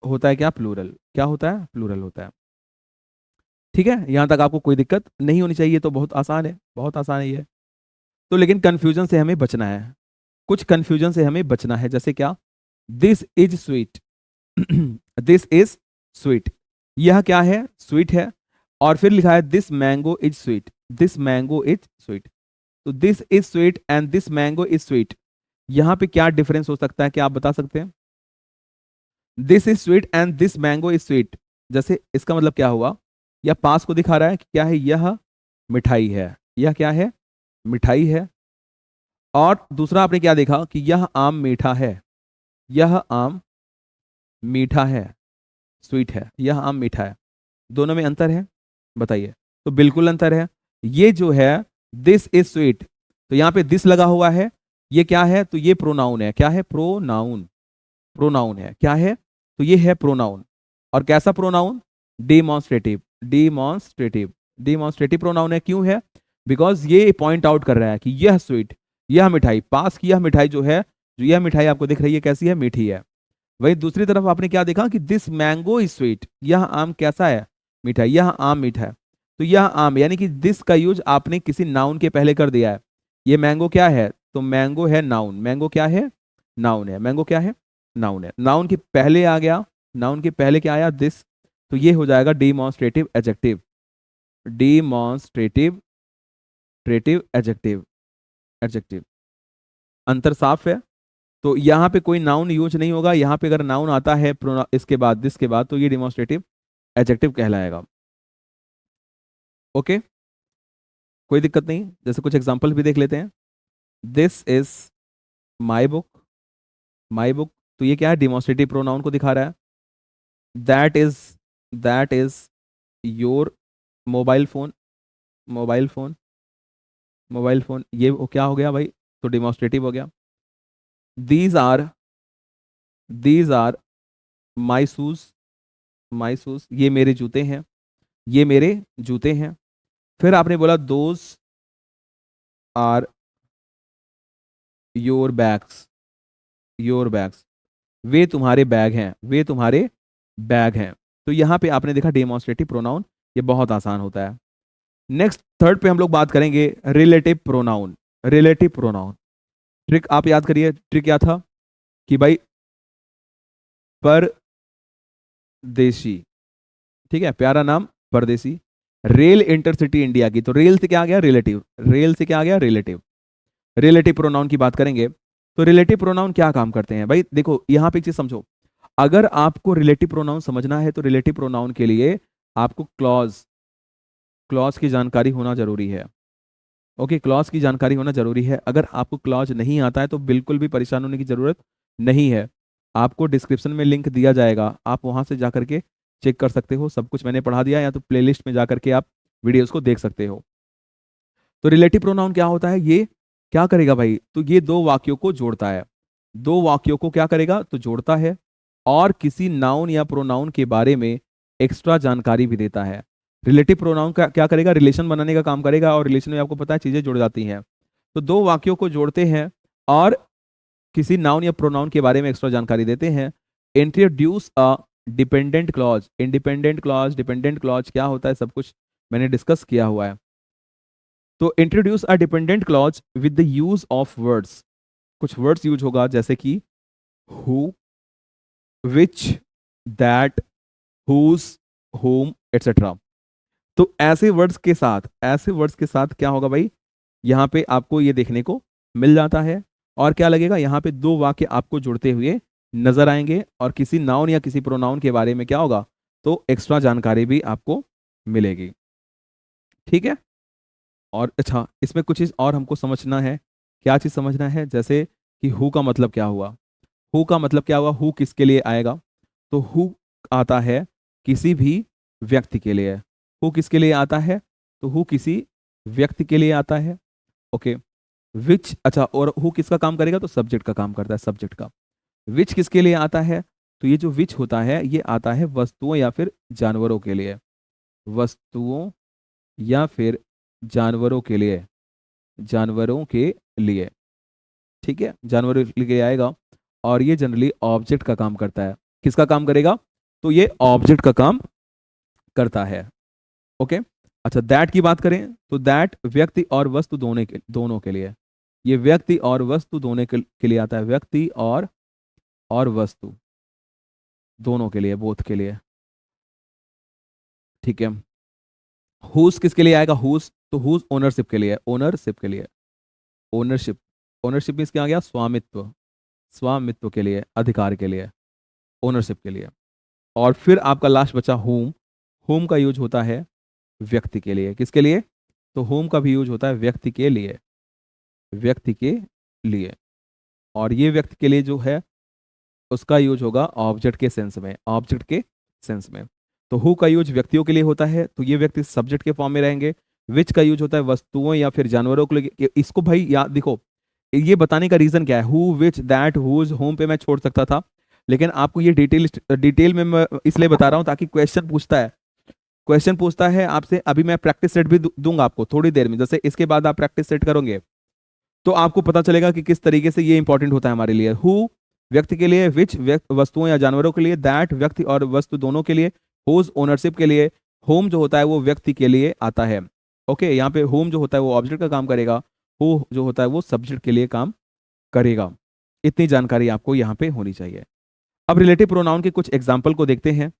होता है क्या, प्लूरल, क्या होता है, प्लूरल होता है। ठीक है, यहां तक आपको कोई दिक्कत नहीं होनी चाहिए, तो बहुत आसान है, बहुत आसान है ये। तो लेकिन कंफ्यूजन से हमें बचना है, कुछ कंफ्यूजन से हमें बचना है। जैसे क्या, this is sweet, this is sweet, यह क्या है, स्वीट है। और फिर लिखा है this mango is sweet, this mango is sweet. तो this is sweet and this mango is sweet, यहां पे क्या डिफरेंस हो सकता है, क्या आप बता सकते हैं। This is sweet and this mango is sweet, जैसे इसका मतलब क्या हुआ, यह पास को दिखा रहा है कि क्या है, यह मिठाई है, यह क्या है, मिठाई है। और दूसरा आपने क्या देखा कि यह आम मीठा है, यह आम मीठा है, स्वीट है, यह आम मीठा है। दोनों में अंतर है, बताइए। तो बिल्कुल अंतर है। ये जो है दिस इज स्वीट, तो यहां पे दिस लगा हुआ है, ये क्या है, तो ये प्रोनाउन है, क्या है, प्रोनाउन, प्रोनाउन है, क्या है, तो ये है प्रोनाउन। और कैसा pronoun, demonstrative, demonstrative, demonstrative pronoun है। क्यों है, बिकॉज ये पॉइंट आउट कर रहा है कि यह स्वीट, यह मिठाई, पास की यह मिठाई जो है, जो यह मिठाई आपको दिख रही है कैसी है, मीठी है। वही दूसरी तरफ आपने क्या देखा कि दिस मैंगो इज स्वीट, यह आम कैसा है, मीठा, यह आम मीठा है। तो यह आम, यानी कि दिस का यूज आपने किसी नाउन के पहले कर दिया है। ये मैंगो क्या है, तो मैंगो है नाउन, मैंगो क्या है, नाउन है, मैंगो क्या है, नाउन है। नाउन के पहले आ गया, नाउन के पहले क्या आया, दिस, तो ये हो जाएगा डिमॉन्स्ट्रेटिव एडजेक्टिव, डिमॉन्स्ट्रेटिव ट्रेटिव एडजेक्टिव, एडजेक्टिव। अंतर साफ है। तो यहाँ पे कोई नाउन यूज नहीं होगा, यहाँ पे अगर नाउन आता है इसके बाद, दिस के बाद, तो ये डिमॉन्स्ट्रेटिव एडजेक्टिव कहलाएगा। ओके, कोई दिक्कत नहीं। जैसे कुछ एग्जांपल भी देख लेते हैं। This is my book, my book, तो ये क्या है, डिमॉन्स्ट्रेटिव प्रोनाउन को दिखा रहा है। That is, that is your mobile phone, mobile phone, mobile phone, ये क्या हो गया भाई, तो डिमॉन्स्ट्रेटिव हो गया। These are, these are my shoes, my shoes, ये मेरे जूते हैं, ये मेरे जूते हैं। फिर आपने बोला those are your bags, your bags, वे तुम्हारे बैग हैं, वे तुम्हारे बैग हैं। तो यहां पे आपने देखा डेमोन्स्ट्रेटिव प्रोनाउन, ये बहुत आसान होता है। नेक्स्ट थर्ड पे हम लोग बात करेंगे relative pronoun, relative pronoun. Trick आप याद करिए, ट्रिक क्या था कि भाई परदेशी, ठीक है, प्यारा नाम परदेसी। रेल इंटरसिटी इंडिया की, तो रेल से क्या आ गया, रिलेटिव, रेल से क्या आ गया, रिलेटिव। रिलेटिव प्रोनाउन की बात करेंगे तो रिलेटिव प्रोनाउन क्या काम करते हैं भाई, देखो यहां पे एक चीज समझो। अगर आपको रिलेटिव प्रोनाउन समझना है तो रिलेटिव प्रोनाउन के लिए आपको क्लॉज क्लॉज की जानकारी होना जरूरी है। ओके, क्लॉज की जानकारी होना जरूरी है। अगर आपको क्लॉज नहीं आता है तो बिल्कुल भी परेशान होने की जरूरत नहीं है। आपको डिस्क्रिप्शन में लिंक दिया जाएगा, आप वहां से जा करके चेक कर सकते हो। सब कुछ मैंने पढ़ा दिया, या तो प्लेलिस्ट में जा करके आप वीडियोस को देख सकते हो। तो रिलेटिव प्रोनाउन क्या होता है, ये क्या करेगा भाई, तो ये दो वाक्यों को जोड़ता है। दो वाक्यों को क्या करेगा, तो जोड़ता है, और किसी नाउन या प्रोनाउन के बारे में एक्स्ट्रा जानकारी भी देता है। रिलेटिव प्रोनाउन का क्या करेगा, रिलेशन बनाने का काम करेगा, और रिलेशन में आपको पता है चीजें जुड़ जाती हैं। तो दो वाक्यों को जोड़ते हैं और किसी नाउन या प्रोनाउन के बारे में एक्स्ट्रा जानकारी देते हैं। Introduce a dependent clause, independent clause, dependent clause क्या होता है, सब कुछ मैंने डिस्कस किया हुआ है। तो introduce a dependent clause with the use of words, कुछ वर्ड्स यूज होगा जैसे कि who, which, that, whose, whom, etcetera. तो ऐसे वर्ड्स के साथ क्या होगा भाई, यहाँ पे आपको ये देखने को मिल जाता है। और क्या लगेगा, यहाँ पे दो वाक्य आपको जुड़ते हुए नजर आएंगे, और किसी नाउन या किसी प्रोनाउन के बारे में क्या होगा, तो एक्स्ट्रा जानकारी भी आपको मिलेगी। ठीक है। और अच्छा, इसमें कुछ चीज और हमको समझना है। क्या चीज समझना है, जैसे कि हु का मतलब क्या हुआ। हु का मतलब क्या हुआ, हु किसके लिए आएगा, तो हु आता है किसी भी व्यक्ति के लिए। हु किसके लिए आता है, तो हु किसी व्यक्ति के लिए आता है। ओके। विच, अच्छा, और हु किसका काम करेगा, तो सब्जेक्ट का काम करता है, सब्जेक्ट का। विच किसके लिए आता है, तो ये जो विच होता है ये आता है वस्तुओं या फिर जानवरों के लिए, वस्तुओं या फिर जानवरों के लिए, जानवरों के लिए। ठीक है, जानवरों के लिए आएगा। और ये जनरली ऑब्जेक्ट का काम करता है। किसका काम करेगा, तो ये ऑब्जेक्ट का काम करता है। ओके। अच्छा, दैट की बात करें तो दैट व्यक्ति और वस्तु दोनों के लिए, ये व्यक्ति और वस्तु दोनों के लिए आता है, व्यक्ति और वस्तु दोनों के लिए, बोथ के लिए। ठीक है। हुज किसके लिए आएगा, हुज, तो हुज ओनरशिप के लिए, ओनरशिप के लिए, ओनरशिप, ओनरशिप मीन्स क्या आ गया, स्वामित्व, स्वामित्व के लिए, अधिकार के लिए, ओनरशिप के लिए। और फिर आपका लास्ट बचा होम। होम का यूज होता है व्यक्ति के लिए, किसके लिए, तो होम का भी यूज होता है व्यक्ति के लिए, व्यक्ति के लिए। और ये व्यक्ति के लिए जो है उसका यूज होगा ऑब्जेक्ट के सेंस में, ऑब्जेक्ट के सेंस में। तो हु का यूज व्यक्तियों के लिए होता है, तो ये व्यक्ति सब्जेक्ट के फॉर्म में रहेंगे। विच का यूज होता है वस्तुओं या फिर जानवरों के लिए। इसको भाई याद देखो, ये बताने का रीजन क्या है, who, which, that, whose, whom पे मैं छोड़ सकता था, लेकिन आपको ये डिटेल में मैं इसलिए बता रहा हूं ताकि क्वेश्चन पूछता है आपसे। अभी मैं प्रैक्टिस सेट भी दूंगा आपको थोड़ी देर में, जैसे इसके बाद आप प्रैक्टिस सेट करोगे तो आपको पता चलेगा कि किस तरीके से ये इंपॉर्टेंट होता है हमारे लिए। हु व्यक्ति के लिए, विच वस्तुओं या जानवरों के लिए, दैट व्यक्ति और वस्तु दोनों के लिए, हुज ओनरशिप के लिए, होम जो होता है वो व्यक्ति के लिए आता है। ओके, यहाँ पे होम जो होता है वो ऑब्जेक्ट का काम करेगा, हु जो होता है वो सब्जेक्ट के लिए काम करेगा। इतनी जानकारी आपको यहाँ पे होनी चाहिए। अब रिलेटिव प्रोनाउन के कुछ एग्जाम्पल को देखते हैं।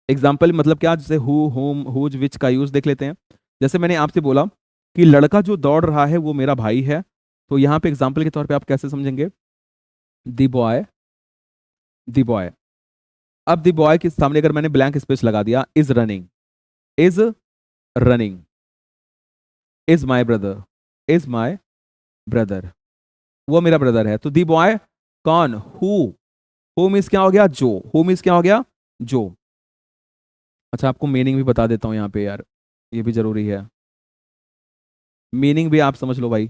एग्जाम्पल मतलब क्या, जैसे हु, होम, हुज, विच का यूज देख लेते हैं। जैसे मैंने आपसे बोला कि लड़का जो दौड़ रहा है वो मेरा भाई है, तो यहाँ पे एग्जाम्पल के तौर पे आप कैसे समझेंगे, दी बॉय, दी बॉय। अब दी बॉय के सामने अगर मैंने ब्लैंक स्पेस लगा दिया, is running, is running, is my brother, is my brother, वो मेरा ब्रदर है। तो दी बॉय कौन, हु मीन्स क्या हो गया, जो, हु मीन्स क्या हो गया, जो। अच्छा, आपको मीनिंग भी बता देता हूँ यहाँ पे यार, ये भी जरूरी है, मीनिंग भी आप समझ लो भाई।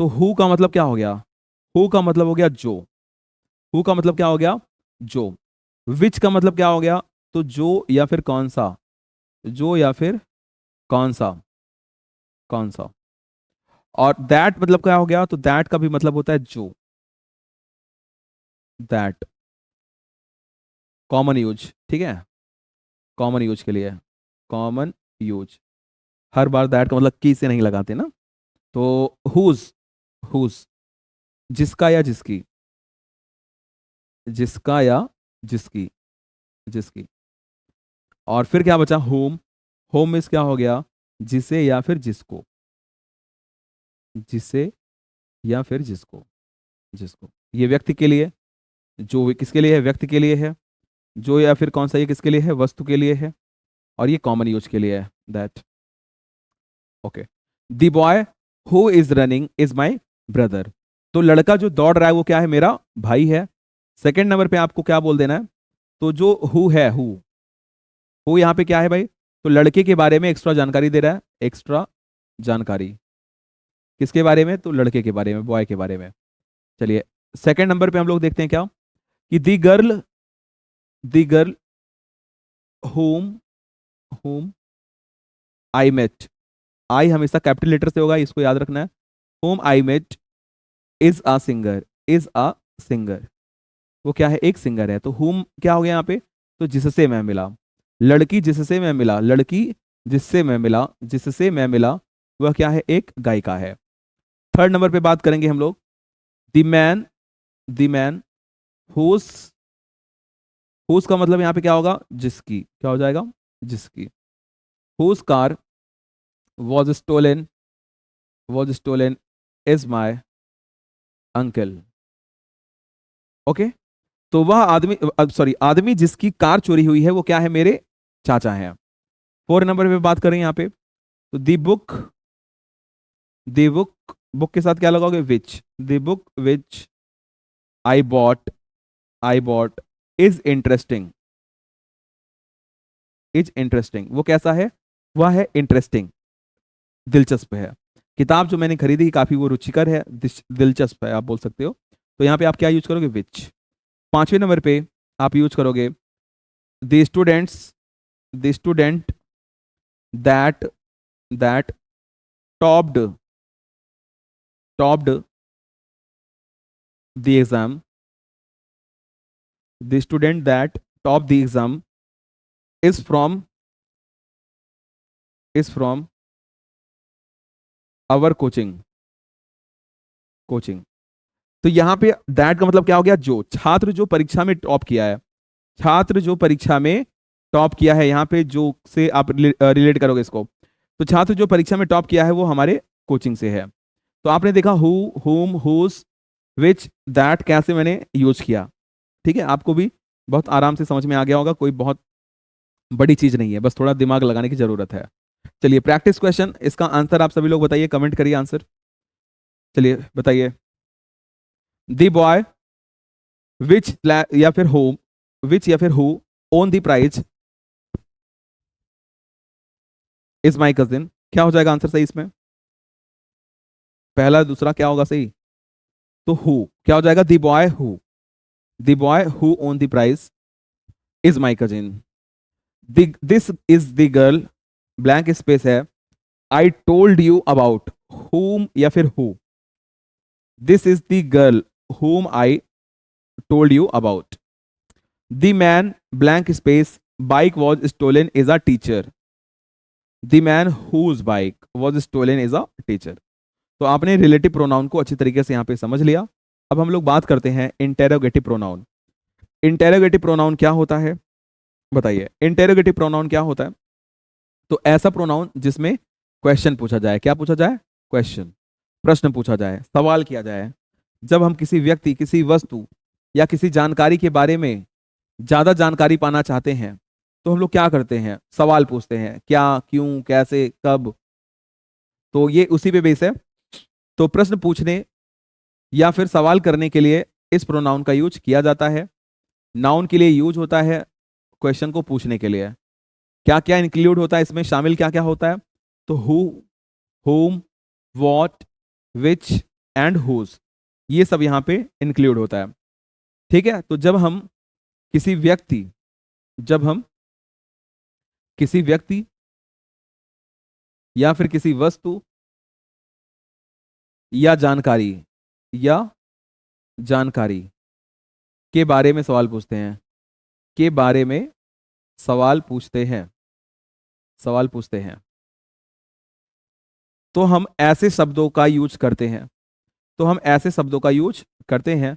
तो हु का मतलब क्या हो गया, हु का मतलब हो गया जो, हु का मतलब क्या हो गया, जो। विच का मतलब क्या हो गया, तो जो या फिर कौन सा, जो या फिर कौन सा, कौन सा। और दैट मतलब क्या हो गया, तो दैट का भी मतलब होता है जो, दैट, कॉमन यूज। ठीक है, कॉमन यूज के लिए, common use. Her bar that का मतलब की से नहीं लगाते ना। तो हुज, हुज, जिसका या जिसकी, जिसका या जिसकी, जिसकी। और फिर क्या बचा, होम, होम मीन्स क्या हो गया, जिसे या फिर जिसको, जिसे या फिर जिसको, जिसको। ये व्यक्ति के लिए, जो किसके लिए है, व्यक्ति के लिए है। जो या फिर कौन सा, ये किसके लिए है, वस्तु के लिए है, और ये कॉमन यूज के लिए है, that. Okay, the boy who is running is my brother. तो लड़का जो दौड़ रहा है वो क्या है, मेरा भाई है। सेकेंड नंबर पे आपको क्या बोल देना है, तो जो हु है, हु यहाँ पे क्या है भाई, तो लड़के के बारे में एक्स्ट्रा जानकारी दे रहा है, एक्स्ट्रा जानकारी किसके बारे में, तो लड़के के बारे में, बॉय के बारे में। चलिए सेकेंड नंबर पे हम लोग देखते हैं क्या, कि दी girl whom whom I met, आई हमेशा कैपिटल लेटर से होगा, इसको याद रखना है। whom I met is a singer, is a singer, वो क्या है, एक सिंगर है। तो whom क्या हो गया यहाँ पे, तो जिससे मैं मिला, लड़की जिससे मैं मिला, लड़की जिससे मैं मिला, जिससे मैं मिला, वह क्या है, एक गायिका है। थर्ड नंबर पे बात करेंगे हम लोग, द मैन हुज, हुज का मतलब यहाँ पे क्या होगा, जिसकी, क्या हो जाएगा, जिसकी। Whose car was stolen, was stolen is my uncle। Okay, तो वह आदमी, सॉरी, आदमी जिसकी कार चोरी हुई है वो क्या है, मेरे चाचा हैं। फोर नंबर पे बात करें यहाँ पे, तो दी बुक बुक के साथ क्या लगाओगे, which, the book which I bought is interesting, वो कैसा है, वह है इंटरेस्टिंग, दिलचस्प है। किताब जो मैंने खरीदी काफी वो रुचिकर है, दिलचस्प है, आप बोल सकते हो। तो यहाँ पे आप क्या यूज करोगे, विच। पांचवें नंबर पे आप यूज करोगे, the student that that topped the exam, the student that top the exam is from our coaching. तो यहाँ पे दैट का मतलब क्या हो गया, जो छात्र जो परीक्षा में टॉप किया है, छात्र जो परीक्षा में टॉप किया है, यहाँ पे जो से आप रिलेट करोगे इसको, तो छात्र जो परीक्षा में टॉप किया है वो हमारे कोचिंग से है। तो आपने देखा हु, हुम, हुज, विच, दैट कैसे मैंने यूज किया। ठीक है, आपको भी बहुत आराम से समझ में आ गया होगा, कोई बहुत बड़ी चीज नहीं है, बस थोड़ा दिमाग लगाने की जरूरत है। चलिए प्रैक्टिस क्वेश्चन, इसका आंसर आप सभी लोग बताइए, कमेंट करिए आंसर। चलिए बताइए, दी बॉय विच या फिर होम, विच या फिर who won the prize is my cousin, क्या हो जाएगा आंसर सही इसमें, पहला दूसरा क्या होगा सही, तो हु क्या हो जाएगा, the boy who won the prize is my cousin. This is the girl, blank space है, I told you about, whom या फिर who, this is the girl whom I told you about. The man, blank space, bike was stolen is a teacher, the man whose bike was stolen is a teacher. तो आपने relative pronoun को अच्छी तरीके से यहाँ पे समझ लिया। अब हम लोग बात करते हैं इंटेरोगेटिव प्रोनाउन। इंटेरोगेटिव प्रोनाउन क्या होता है, बताइए, इंटेरोगेटिव प्रोनाउन क्या होता है, तो ऐसा प्रोनाउन जिसमें क्वेश्चन पूछा जाए, क्या पूछा जाए, क्वेश्चन, प्रश्न पूछा जाए, सवाल किया जाए। जब हम किसी व्यक्ति, किसी वस्तु या किसी जानकारी के बारे में ज्यादा जानकारी पाना चाहते हैं तो हम लोग क्या करते हैं, सवाल पूछते हैं, क्या, क्यों, कैसे, कब। तो ये उसी पे बेस है। तो प्रश्न पूछने या फिर सवाल करने के लिए इस प्रोनाउन का यूज किया जाता है। नाउन के लिए यूज होता है, क्वेश्चन को पूछने के लिए। क्या क्या इंक्लूड होता है इसमें, शामिल क्या क्या होता है, तो who, whom, what, which and whose, ये सब यहाँ पे इंक्लूड होता है। ठीक है, तो जब हम किसी व्यक्ति या फिर किसी वस्तु या जानकारी के बारे में सवाल पूछते हैं, के बारे में सवाल पूछते हैं, तो हम ऐसे शब्दों का यूज करते हैं,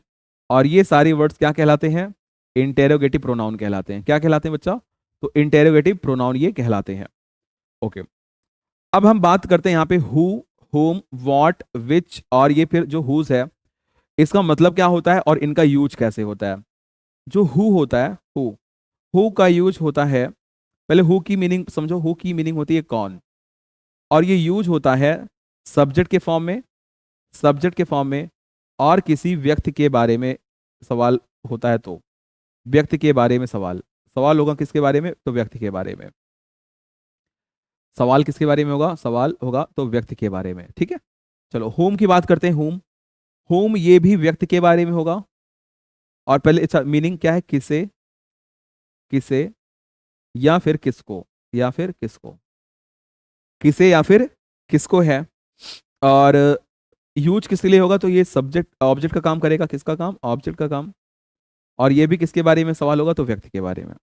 और ये सारे वर्ड्स क्या कहलाते हैं, इंटेरोगेटिव प्रोनाउन कहलाते हैं। क्या कहलाते हैं बच्चा, तो इंटेरोगेटिव प्रोनाउन ये कहलाते हैं। ओके, अब हम बात करते हैं यहाँ पे हु, होम, वॉट, विच, और ये फिर जो हुज है, इसका मतलब क्या होता है और इनका यूज कैसे होता है। जो हु होता है, हु हु का यूज होता है, पहले हु की मीनिंग समझो, हु की मीनिंग होती है कौन, और ये यूज होता है सब्जेक्ट के फॉर्म में, सब्जेक्ट के फॉर्म में, और किसी व्यक्ति के बारे में सवाल होता है तो, व्यक्ति के बारे में सवाल, सवाल होगा किसके बारे में, तो व्यक्ति के बारे में, सवाल किसके बारे में होगा, सवाल होगा तो व्यक्ति के बारे में, ठीक है। चलो होम की बात करते हैं, होम, होम ये भी व्यक्ति के बारे में होगा, और पहले अच्छा मीनिंग क्या है, किसे, किसे या फिर किसको, या फिर किसको, किसे या फिर किसको है, और यूज किसके लिए होगा, तो ये सब्जेक्ट ऑब्जेक्ट का काम करेगा, किसका काम, ऑब्जेक्ट का काम, और ये भी किसके बारे में सवाल होगा, तो व्यक्ति के बारे में।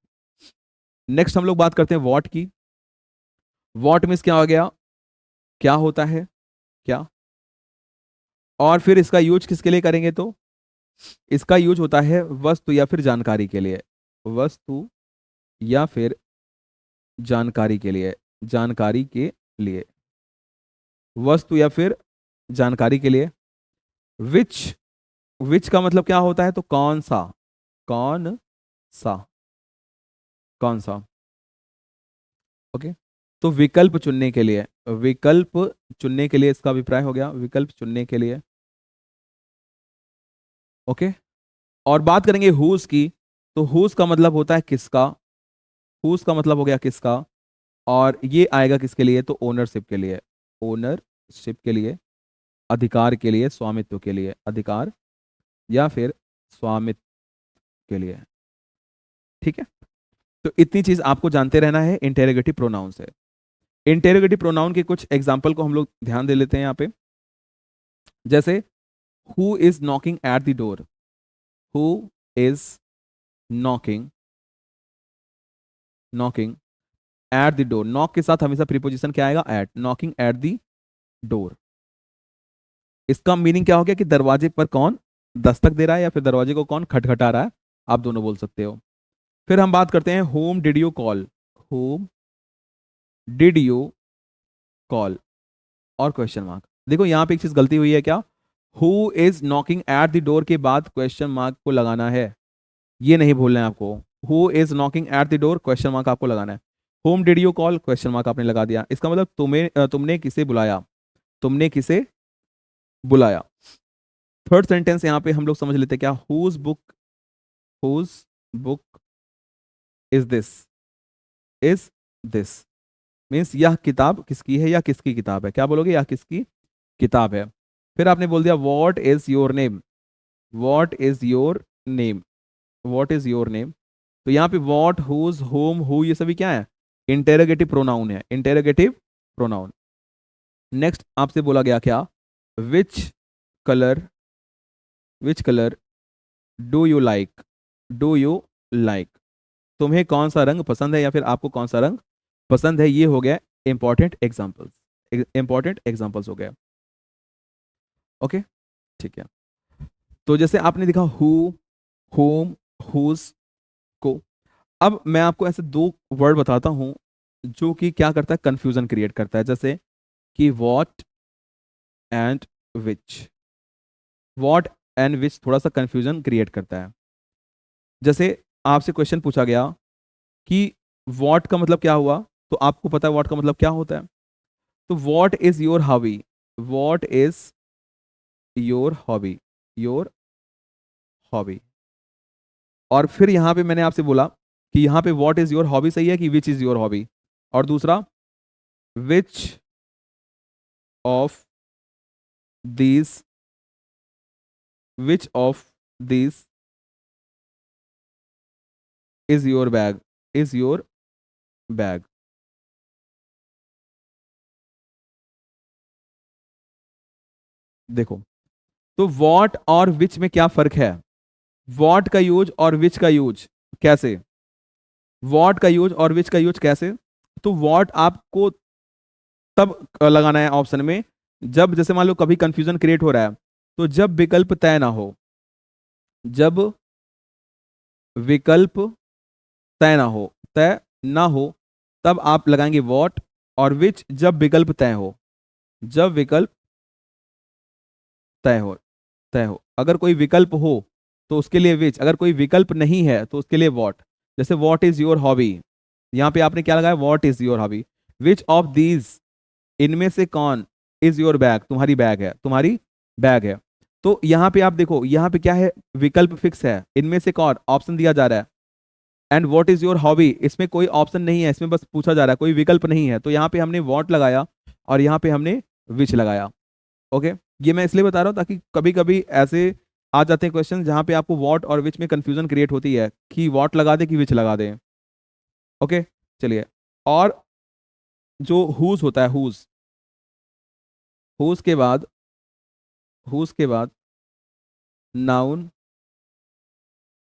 नेक्स्ट हम लोग बात करते हैं व्हाट की। व्हाट मीन्स क्या हो गया, क्या होता है, क्या, और फिर इसका यूज किसके लिए करेंगे, तो इसका यूज होता है वस्तु या फिर जानकारी के लिए, वस्तु या फिर जानकारी के लिए, जानकारी के लिए, वस्तु या फिर जानकारी के लिए। विच, विच का मतलब क्या होता है, तो कौन सा, कौन सा, कौन सा, ओके। तो विकल्प चुनने के लिए, विकल्प चुनने के लिए इसका अभिप्राय हो गया, विकल्प चुनने के लिए, ओके। और बात करेंगे हुज की, तो हुज का मतलब होता है किसका, हुज का मतलब हो गया किसका, और ये आएगा किसके लिए, तो ओनरशिप के लिए, ओनरशिप के लिए, अधिकार के लिए, स्वामित्व के लिए, अधिकार या फिर स्वामित्व के लिए, ठीक है। तो इतनी चीज आपको जानते रहना है इंटेरोगेटिव प्रोनाउन से। इंटेरोगेटिव प्रोनाउन के कुछ एग्जाम्पल को हम लोग ध्यान दे लेते हैं यहाँ पे, जैसे who is knocking at the door, who is knocking, knocking at the door, knock के साथ हमेशा प्रीपोजिशन क्या आएगा, at, knocking at the door. इसका मीनिंग क्या हो गया कि दरवाजे पर कौन दस्तक दे रहा है या फिर दरवाजे को कौन खटखटा रहा है, आप दोनों बोल सकते हो। फिर हम बात करते हैं home did you call, home did you call, और क्वेश्चन मार्क। देखो यहां पे एक चीज गलती हुई है क्या, who is knocking at the door के बाद क्वेश्चन मार्क को लगाना है, ये नहीं भूलना है आपको। Who is knocking at the door, question mark आपको लगाना है। Home did you call, question mark आपने लगा दिया, इसका मतलब तुमने किसे बुलाया, तुमने किसे बुलाया। थर्ड सेंटेंस यहाँ पे हम लोग समझ लेते हैं क्या, whose book, whose book is this, is this means यह किताब किसकी है या किसकी किताब है, क्या बोलोगे, यह किसकी किताब है। फिर आपने बोल दिया what is your name, what is your name, what is your name. तो यहाँ पे व्हाट, हुज, होम, हु, ये सभी क्या है, इंटेरोगेटिव प्रोनाउन है, इंटेरोगेटिव प्रोनाउन। नेक्स्ट आपसे बोला गया क्या, which colour, which colour do you like, do you like, तुम्हें कौन सा रंग पसंद है या फिर आपको कौन सा रंग पसंद है, ये हो गया इंपॉर्टेंट एग्जाम्पल्स, इंपॉर्टेंट एग्जाम्पल्स हो गया, ओके, ठीक है। तो जैसे आपने देखा हु, होम, हुज को, अब मैं आपको ऐसे दो वर्ड बताता हूं जो कि क्या करता है, कंफ्यूजन क्रिएट करता है, जैसे कि what and which, what and which थोड़ा सा कंफ्यूजन क्रिएट करता है। जैसे आपसे क्वेश्चन पूछा गया कि वॉट का मतलब क्या हुआ, तो आपको पता है वॉट का मतलब क्या होता है, तो what is your hobby, what is your hobby, your hobby. और फिर यहां पे मैंने आपसे बोला कि यहां पे व्हाट इज योर हॉबी सही है कि विच इज योर हॉबी, और दूसरा which of these, which of these is your bag, is your bag. देखो तो व्हाट और विच में क्या फर्क है, व्हाट का यूज और विच का यूज कैसे, व्हाट का यूज और विच का यूज कैसे, तो व्हाट आपको तब लगाना है ऑप्शन में जब जैसे मान लो कभी कंफ्यूजन क्रिएट हो रहा है, तो जब विकल्प तय ना हो, जब विकल्प तय ना हो, तय ना हो, तब आप लगाएंगे व्हाट, और विच जब विकल्प तय हो, जब विकल्प तय हो, तय हो, अगर कोई विकल्प हो तो उसके लिए विच, अगर कोई विकल्प नहीं है तो उसके लिए व्हाट। जैसे व्हाट इज योर हॉबी, यहाँ पे आपने क्या लगाया, what is your hobby. Which of these, इनमें से कौन, इज योर बैग, तुम्हारी बैग है, तुम्हारी बैग है। तो यहाँ पे आप देखो, यहाँ पे क्या है, विकल्प फिक्स है, इनमें से कौन, ऑप्शन दिया जा रहा है। And what is your hobby, इसमें कोई ऑप्शन नहीं है, इसमें बस पूछा जा रहा है, कोई विकल्प नहीं है। तो यहाँ पे हमने व्हाट लगाया और यहाँ पे हमने विच लगाया। ओके, ये मैं इसलिए बता रहा हूँ ताकि कभी कभी ऐसे आ जाते हैं क्वेश्चन जहाँ पे आपको व्हाट और विच में कंफ्यूजन क्रिएट होती है कि व्हाट लगा दे कि विच लगा दे। ओके, चलिए। और जो हुज होता है, हुज, हुज के बाद, हुज के बाद नाउन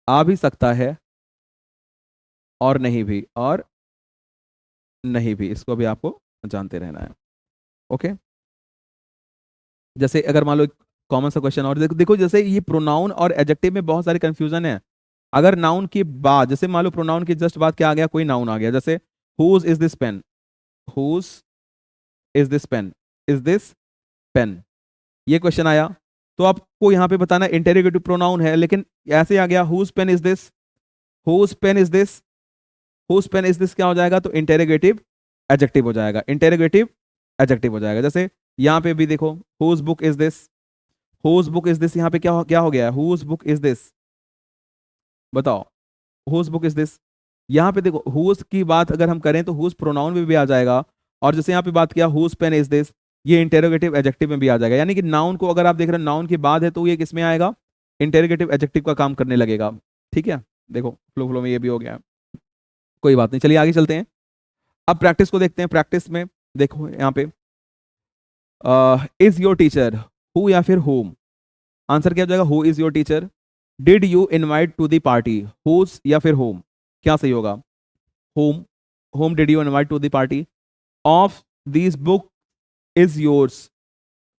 आ भी सकता है और नहीं भी, और नहीं भी, इसको भी आपको जानते रहना है। ओके, जैसे अगर मान लो कॉमन सा क्वेश्चन और देखो, जैसे ये प्रोनाउन और एडजेक्टिव में बहुत सारी कंफ्यूजन है। अगर नाउन के बाद, जैसे मान लो प्रोनाउन के जस्ट बाद क्या आ गया, कोई नाउन आ गया, जैसे whose is this pen, whose is this pen, is this pen, ये क्वेश्चन आया, तो आपको यहाँ पे बताना इंटेरोगेटिव प्रोनाउन है, लेकिन ऐसे आ गया whose pen is this, whose pen is this, whose pen is this क्या हो जाएगा, तो इंटेरोगेटिव एडजेक्टिव हो जाएगा, इंटेरोगेटिव एडजेक्टिव हो जाएगा। जैसे यहाँ पे भी देखो, whose book is this, whose book is this, यहाँ पे क्या हो गया, हुज बुक इज दिस, बताओ, हुज बुक इज दिस। यहाँ पे देखो, हुज की बात अगर हम करें तो हुज प्रोनाउन में भी आ जाएगा, और जैसे यहाँ पे बात किया हुज पेन इज दिस, ये इंटेरोगेटिव एडजेक्टिव में भी आ जाएगा। यानी कि नाउन को अगर आप देख रहे हैं नाउन के बाद है तो ये किस में आएगा, इंटेरोगेटिव एडजेक्टिव का काम करने लगेगा। ठीक है, देखो फ्लो फ्लो में ये भी हो गया, कोई बात नहीं, चलिए आगे चलते हैं। अब प्रैक्टिस को देखते हैं। प्रैक्टिस में देखो यहाँ पे, इज योर टीचर, हु या फिर होम, आंसर क्या हो जाएगा, who is your teacher. Did you invite to the party, whose या फिर होम, क्या सही होगा, whom, whom did you invite to the party. Of this book is yours,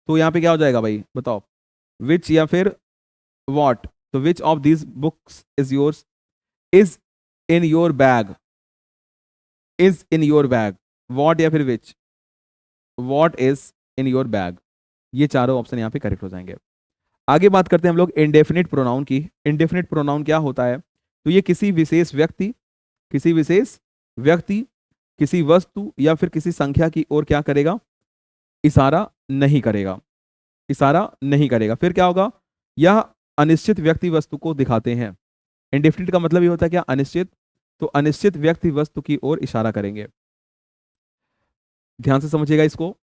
तो यहाँ पे क्या हो जाएगा भाई, बताओ, विच या फिर वॉट, तो which of this books is yours. Is in your bag, is in your bag, what या फिर which, what is in your bag, ये चारों ऑप्शन यहाँ पे करेक्ट हो जाएंगे। आगे बात करते हैं हम लोग इंडेफिनिट प्रोनाउन की। इंडेफिनिट प्रोनाउन क्या होता है, तो ये किसी विशेष व्यक्ति, किसी विशेष व्यक्ति, किसी वस्तु या फिर किसी संख्या की ओर क्या करेगा, इशारा नहीं करेगा, इशारा नहीं करेगा। फिर क्या होगा, यह अनिश्चित व्यक्ति वस्तु को दिखाते हैं। इंडेफिनिट का मतलब ये होता है क्या, अनिश्चित, तो अनिश्चित व्यक्ति वस्तु की ओर इशारा करेंगे। ध्यान से समझिएगा इसको,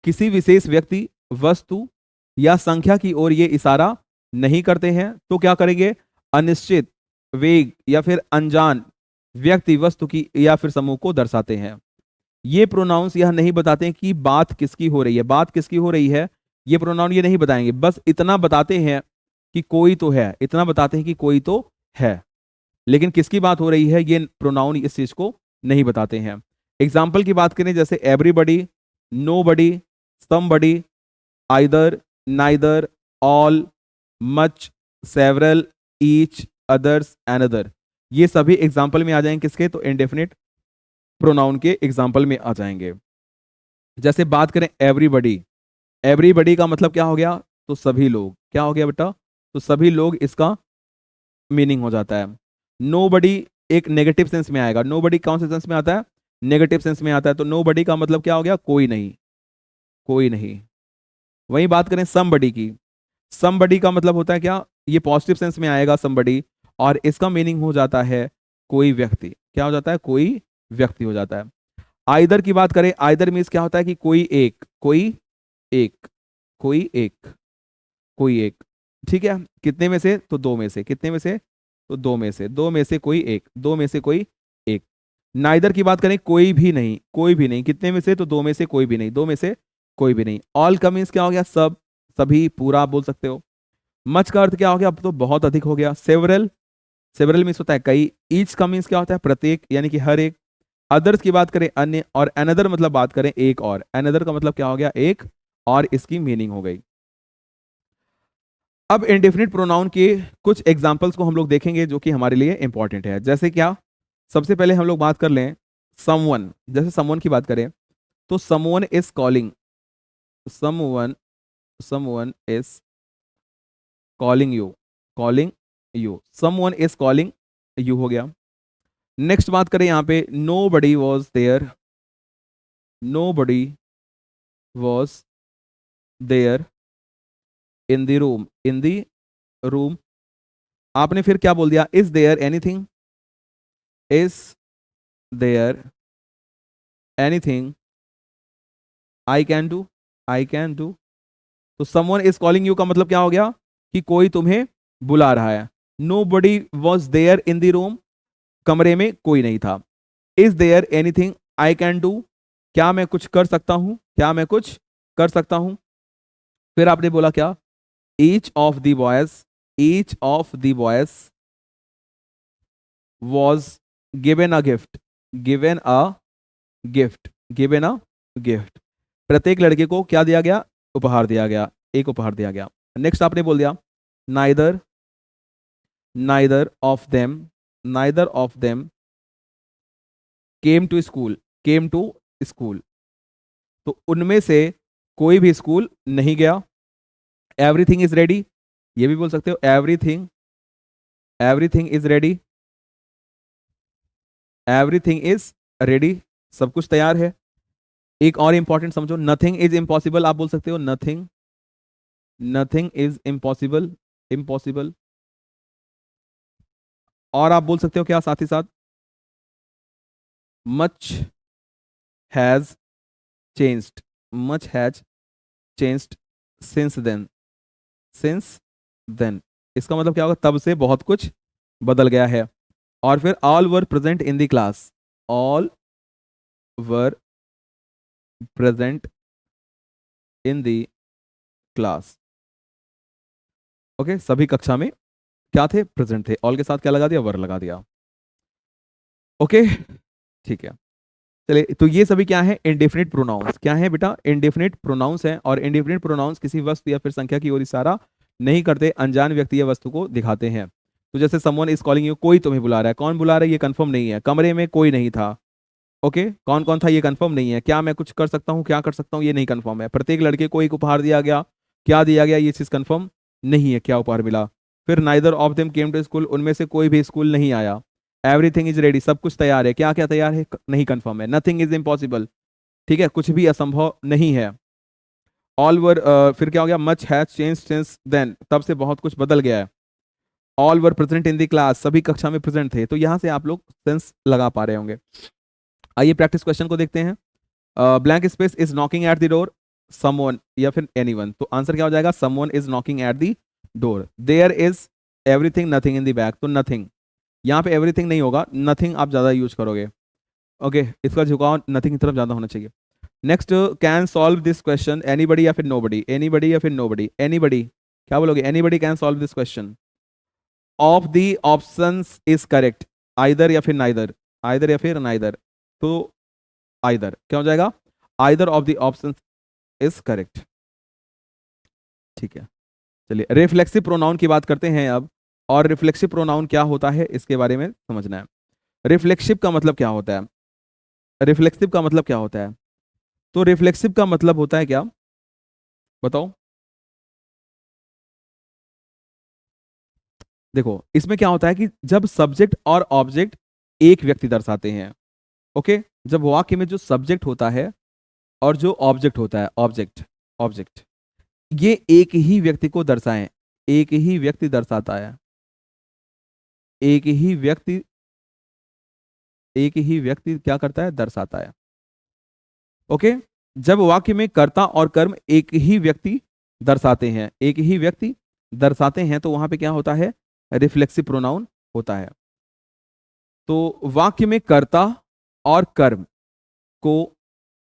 किसी विशेष व्यक्ति, वस्तु या संख्या की ओर ये इशारा नहीं करते हैं तो क्या करेंगे, अनिश्चित, वेग या फिर अनजान व्यक्ति वस्तु की या फिर समूह को दर्शाते हैं। ये प्रोनाउंस यह नहीं बताते हैं कि बात किसकी हो रही है, बात किसकी हो रही है, ये प्रोनाउन ये नहीं बताएंगे, बस इतना बताते हैं कि कोई तो है, इतना बताते हैं कि कोई तो है, लेकिन किसकी बात हो रही है ये प्रोनाउन इस चीज को नहीं बताते हैं। एग्जाम्पल की बात करें, जैसे everybody, nobody, somebody, either, neither, all, much, several, each, others, another, ये सभी एग्जाम्पल में आ जाएंगे किसके, तो इंडेफिनिट प्रोनाउन के एग्जाम्पल में आ जाएंगे। जैसे बात करें एवरीबडी, एवरीबडी का मतलब क्या हो गया, तो सभी लोग, क्या हो गया बेटा, तो सभी लोग इसका मीनिंग हो जाता है। नोबडी एक नेगेटिव सेंस में आएगा, नोबडी कौन से सेंस में आता है, नेगेटिव सेंस में आता है, तो नोबडी का मतलब क्या हो गया, कोई नहीं, कोई नहीं। वहीं बात करें समबडी की, समबडी का मतलब होता है क्या, ये पॉजिटिव सेंस में आएगा समबडी, और इसका मीनिंग हो जाता है कोई व्यक्ति, क्या हो जाता है, कोई व्यक्ति हो जाता है। आइदर की बात करें, आइदर मीन्स क्या होता है कि कोई एक, कोई एक, कोई एक, कोई एक, ठीक है, कितने में से, तो दो में से, कितने में से, तो दो में से, दो में से कोई एक, दो में से कोई एक। नाइदर की बात करें, कोई भी नहीं, कोई भी नहीं, कितने में से, तो दो में से कोई भी नहीं, दो में से कोई भी नहीं। ऑल का मीन्स क्या हो गया, सब, सभी, पूरा आप बोल सकते हो। मच का अर्थ क्या हो गया, अब तो बहुत अधिक हो गया। सेवरल, सेवरल मीन्स होता है कई। ईच का मीन्स क्या होता है, प्रत्येक, यानी कि हर एक। अदर्स की बात करें अन्य, और अनदर मतलब बात करें एक और, अनदर का मतलब क्या हो गया, एक और, इसकी मीनिंग हो गई। अब इंडेफिनिट प्रोनाउन के कुछ एग्जाम्पल्स को हम लोग देखेंगे जो कि हमारे लिए इंपॉर्टेंट है। जैसे क्या, सबसे पहले हम लोग बात कर लें समवन, जैसे समवन की बात करें तो someone is calling, someone, someone is calling you, calling you, someone is calling you हो गया। नेक्स्ट बात करें यहां पे, nobody was there, nobody was there in the room, in the room. आपने फिर क्या बोल दिया, is there anything, is there anything I can do, I can do. तो समवन इज कॉलिंग यू का मतलब क्या हो गया कि कोई तुम्हें बुला रहा है। Nobody was there in the room, कमरे में कोई नहीं था। Is there anything I can do, क्या मैं कुछ कर सकता हूं, क्या मैं कुछ कर सकता हूं। फिर आपने बोला क्या, each of the boys, each of the boys was given a gift, given a gift, given a gift. प्रत्येक लड़के को क्या दिया गया, उपहार दिया गया, एक उपहार दिया गया। नेक्स्ट आपने बोल दिया, neither, neither of them, neither of them came to school, came to school. तो उनमें से कोई भी स्कूल नहीं गया। एवरीथिंग इज रेडी, ये भी बोल सकते हो, everything, everything is ready, everything is ready, सब कुछ तैयार है। एक और इंपॉर्टेंट समझो, नथिंग इज इम्पॉसिबल, आप बोल सकते हो nothing, nothing is impossible, impossible. और आप बोल सकते हो क्या साथ ही साथ, much has changed, much has changed since then, since then. इसका मतलब क्या होगा, तब से बहुत कुछ बदल गया है। और फिर all were present in the class, all were present in the class. Okay, सभी कक्षा में क्या थे, प्रेजेंट थे। ऑल के साथ क्या लगा दिया, वर लगा दिया। ओके, ठीक है। चलिए, तो ये सभी क्या है, इंडेफिनिट प्रोनाउंस। क्या है बेटा, इंडेफिनिट प्रोनाउंस है। और इंडेफिनिट प्रोनाउंस किसी वस्तु या फिर संख्या की ओर इशारा नहीं करते, अनजान व्यक्ति या वस्तु को दिखाते हैं। तो जैसे समवन इज कॉलिंग यू, कोई तुम्हें बुला रहा है, कौन बुला रहा है ये कंफर्म नहीं है, कमरे में कोई नहीं था। ओके, कौन कौन था ये कंफर्म नहीं है। क्या मैं कुछ कर सकता हूँ, क्या कर सकता हूँ, ये नहीं कंफर्म है। प्रत्येक लड़के को एक उपहार दिया गया, क्या दिया गया ये चीज कंफर्म नहीं है, क्या उपहार मिला। फिर neither of them came to school, उनमें से कोई भी स्कूल नहीं आया। एवरीथिंग इज रेडी, सब कुछ तैयार है, क्या क्या तैयार है, नहीं कंफर्म है। नथिंग इज इम्पॉसिबल, ठीक है, कुछ भी असंभव नहीं है। ऑल वर, फिर क्या हो गया, much has change since then, तब से बहुत कुछ बदल गया है। All were present in the class, सभी कक्षा में प्रेजेंट थे। तो यहां से आप लोग सेंस लगा पा रहे होंगे। आइए प्रैक्टिस क्वेश्चन को देखते हैं। Blank space is knocking at the door, someone या फिर एनीवन। तो आंसर क्या हो जाएगा, someone is knocking at the door. There is everything nothing in the bag, तो नथिंग, यहाँ पे एवरीथिंग नहीं होगा, नथिंग आप ज्यादा यूज करोगे। ओके, इसका झुकाव नथिंग की तरफ ज्यादा होना चाहिए। Next, can solve this question anybody या फिर नोबडी, एनीबडी या फिर नोबडी, एनीबडी क्या बोलोगे, anybody can solve this question. Of the options is correct, either या फिर नाइदर, आइदर या फिर नाइदर। तो आइदर क्या हो जाएगा, either of the options is correct. ठीक है, चलिए रिफ्लेक्सिव प्रोनाउन की बात करते हैं अब। और रिफ्लेक्सिव प्रोनाउन क्या होता है इसके बारे में समझना है। रिफ्लेक्सिव का मतलब क्या होता है, रिफ्लेक्सिव का मतलब क्या होता है। तो रिफ्लेक्सिव का मतलब होता है क्या, बताओ। देखो, इसमें क्या होता है कि जब सब्जेक्ट और ऑब्जेक्ट एक व्यक्ति दर्शाते हैं। ओके, जब वाक्य में जो सब्जेक्ट होता है और जो ऑब्जेक्ट होता है, ऑब्जेक्ट, ऑब्जेक्ट ये एक ही व्यक्ति को दर्शाएं, एक ही व्यक्ति दर्शाता है, एक ही व्यक्ति, एक ही व्यक्ति क्या करता है, दर्शाता है। ओके, जब वाक्य में कर्ता और कर्म एक ही व्यक्ति दर्शाते हैं, एक ही व्यक्ति दर्शाते हैं, तो वहां पे क्या होता है, रिफ्लेक्सिव प्रोनाउन होता है। तो वाक्य में कर्ता और कर्म को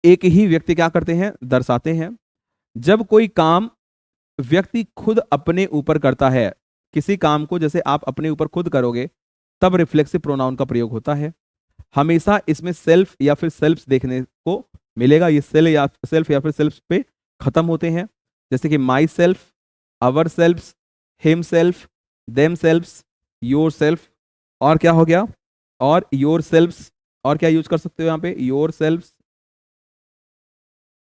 एक ही व्यक्ति क्या करते हैं, दर्शाते हैं। जब कोई काम व्यक्ति खुद अपने ऊपर करता है, किसी काम को जैसे आप अपने ऊपर खुद करोगे, तब रिफ्लेक्सिव प्रोनाउन का प्रयोग होता है। हमेशा इसमें सेल्फ या फिर सेल्फ्स देखने को मिलेगा। ये सेल्फ या फिर सेल्फ पे खत्म होते हैं, जैसे कि myself, ourself, himself, themselves, yourself. और क्या हो गया, और योर सेल्फ्स। और क्या यूज कर सकते हो यहाँ पे, योर सेल्फ्स,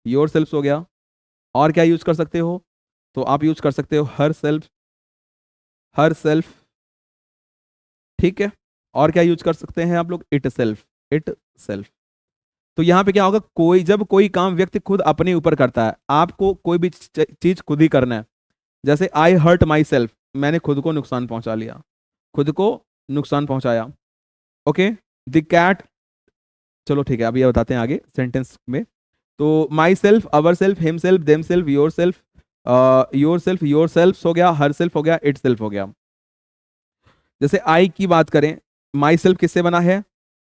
योर सेल्फ्स हो गया। और क्या यूज कर सकते हो, तो आप यूज कर सकते हो हर सेल्फ, हर सेल्फ, ठीक है। और क्या यूज कर सकते हैं आप लोग, इट सेल्फ, इट सेल्फ। तो यहां पे क्या होगा, कोई जब कोई काम व्यक्ति खुद अपने ऊपर करता है, आपको कोई भी चीज खुद ही करना है। जैसे आई हर्ट माई सेल्फ, मैंने खुद को नुकसान पहुंचा लिया, खुद को नुकसान पहुंचाया। ओके, द कैट, चलो ठीक है, अभी ये बताते हैं आगे सेंटेंस में। तो my self, ourself, himself, them self, your self, your self हो गया, हर सेल्फ हो गया, इट सेल्फ हो गया। जैसे आई की बात करें, माई सेल्फ किससे बना है,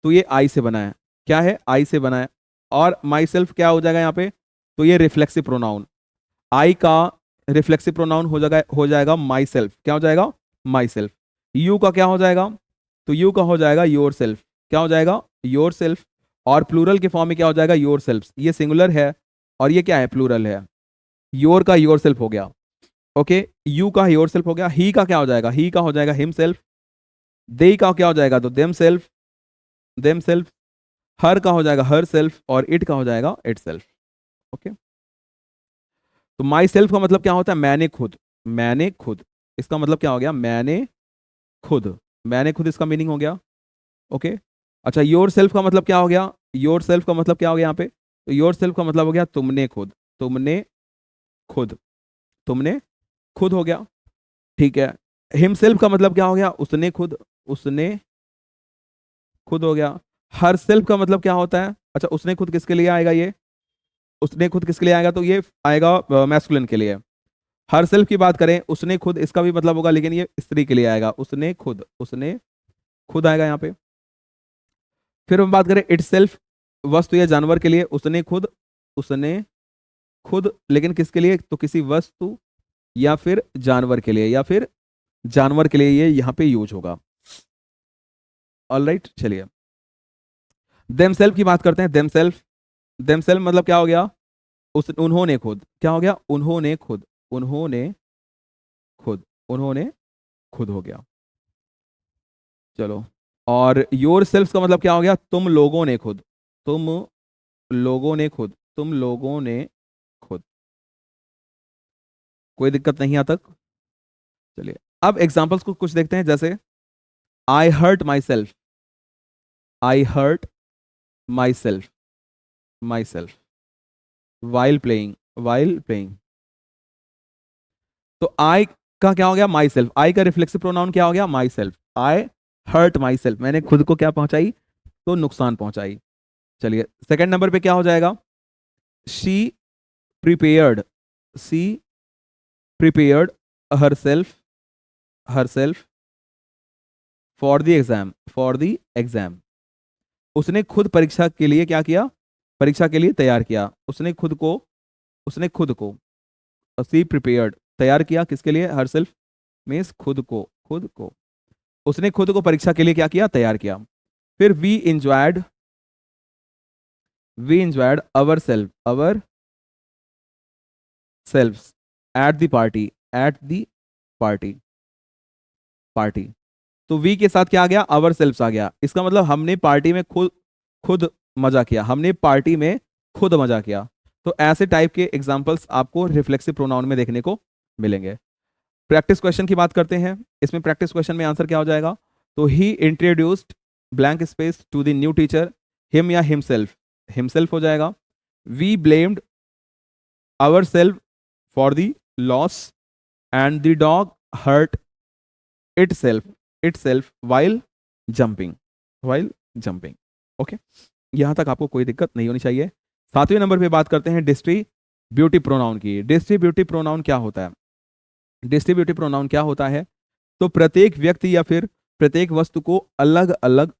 तो ये आई से बना है, क्या है, आई से बना है। और माई सेल्फ क्या हो जाएगा यहाँ पे, तो ये रिफ्लेक्सिव प्रोनाउन, आई का रिफ्लेक्सिव प्रोनाउन हो जाएगा माई सेल्फ, क्या हो जाएगा, माई सेल्फ। यू का क्या हो जाएगा, तो यू का हो जाएगा योर सेल्फ, क्या हो जाएगा, योर सेल्फ। और प्लूरल के फॉर्म में क्या हो जाएगा, योर सेल्फ, ये सिंगुलर है और ये क्या है, प्लूरल है। योर का योर सेल्फ हो गया, ओके, यू का योर सेल्फ हो गया। ही का क्या हो जाएगा, ही का हो जाएगा हिम सेल्फ। दे का क्या हो जाएगा, तो देम सेल्फ, देम सेल्फ। हर का हो जाएगा हर सेल्फ, और इट का हो जाएगा इट सेल्फ। ओके, तो माई सेल्फ का मतलब क्या होता है, मैंने खुद, मैंने खुद, इसका मतलब क्या हो गया, मैंने खुद, मैंने खुद इसका मीनिंग हो गया। ओके, अच्छा, योर सेल्फ का मतलब क्या हो गया, योर सेल्फ का मतलब क्या हो गया यहाँ पे, तो योर सेल्फ का मतलब हो गया तुमने खुद, तुमने खुद, तुमने खुद हो गया, ठीक है। हिम सेल्फ का मतलब क्या हो गया, उसने खुद, उसने खुद हो गया। हर सेल्फ का मतलब क्या होता है, अच्छा उसने खुद किसके लिए आएगा, ये उसने खुद किसके लिए आएगा, तो ये आएगा मैस्कुलिन के लिए। हर सेल्फ की बात करें, उसने खुद, इसका भी मतलब होगा, लेकिन ये स्त्री के लिए आएगा, उसने खुद, उसने खुद आएगा यहाँ पे। फिर हम बात करें इट सेल्फ, वस्तु या जानवर के लिए, उसने खुद, उसने खुद, लेकिन किसके लिए, तो किसी वस्तु या फिर जानवर के लिए, या फिर जानवर के लिए ये यहाँ पे यूज होगा। ऑलराइट, चलिए देम सेल्फ की बात करते हैं। देम सेल्फ, देम सेल्फ मतलब क्या हो गया, उस, उन्होंने खुद, क्या हो गया, उन्होंने खुद, उन्होंने खुद, उन्होंने खुद हो गया। चलो, और योर सेल्फ का मतलब क्या हो गया, तुम लोगों ने खुद, तुम लोगों ने खुद, तुम लोगों ने खुद। कोई दिक्कत नहीं यहाँ तक। चलिए अब एग्जांपल्स को कुछ देखते हैं। जैसे I hurt myself, I hurt myself, myself while playing, while playing. तो आई का क्या हो गया, माई सेल्फ, आई का रिफ्लेक्सिव प्रोनाउन क्या हो गया, myself. I hurt myself, मैंने खुद को क्या पहुंचाई, तो नुकसान पहुंचाई। चलिए सेकंड नंबर पे क्या हो जाएगा, she prepared, she prepared her self, her self for the exam, for the exam. उसने खुद परीक्षा के लिए क्या किया, परीक्षा के लिए तैयार किया, उसने खुद को, उसने खुद को, सी प्रिपेयर्ड, तैयार किया किसके लिए, हर सेल्फ मीन्स खुद को, खुद को, उसने खुद को परीक्षा के लिए क्या किया, तैयार किया। फिर we enjoyed ourself, ourself at the party, at the party, party. तो वी के साथ क्या आ गया, अवर सेल्फ आ गया। इसका मतलब हमने पार्टी में खुद, खुद मजा किया, हमने पार्टी में खुद मजा किया। तो ऐसे टाइप के एग्जांपल्स आपको रिफ्लेक्सिव प्रोनाउन में देखने को मिलेंगे। प्रैक्टिस क्वेश्चन की बात करते हैं। इसमें प्रैक्टिस क्वेश्चन में आंसर क्या हो जाएगा, तो he introduced blank space to the new teacher, him या हिमसेल्फ, हिमसेल्फ हो जाएगा। We blamed our self for the loss and the dog hurt itself while jumping, while jumping. Okay, यहां तक आपको कोई दिक्कत नहीं होनी चाहिए। सातवें नंबर पे बात करते हैं डिस्ट्रीब्यूटिव प्रोनाउन की। डिस्ट्रीब्यूटिव प्रोनाउन क्या होता है, डिस्ट्रीब्यूटिव प्रोनाउन क्या होता है, तो प्रत्येक व्यक्ति या फिर प्रत्येक वस्तु को अलग अलग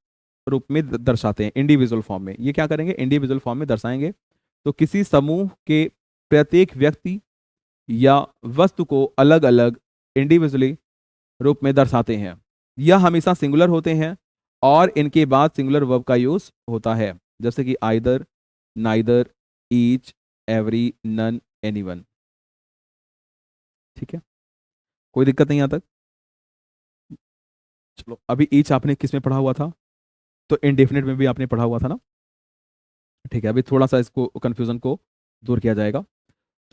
रूप में दर्शाते हैं, इंडिविजुअल फॉर्म में। ये क्या करेंगे, इंडिविजुअल फॉर्म में दर्शाएंगे। तो किसी समूह के प्रत्येक व्यक्ति या वस्तु को अलग अलग इंडिविजुअली रूप में दर्शाते हैं। यह हमेशा सिंगुलर होते हैं और इनके बाद सिंगुलर वर्ब का यूज होता है, जैसे कि either, neither, each, every, none, anyone. ठीक है, कोई दिक्कत नहीं यहाँ तक। चलो, अभी ईच आपने किस में पढ़ा हुआ था, तो इनडेफिनेट में भी आपने पढ़ा हुआ था ना। ठीक है, अभी थोड़ा सा इसको कंफ्यूजन को दूर किया जाएगा।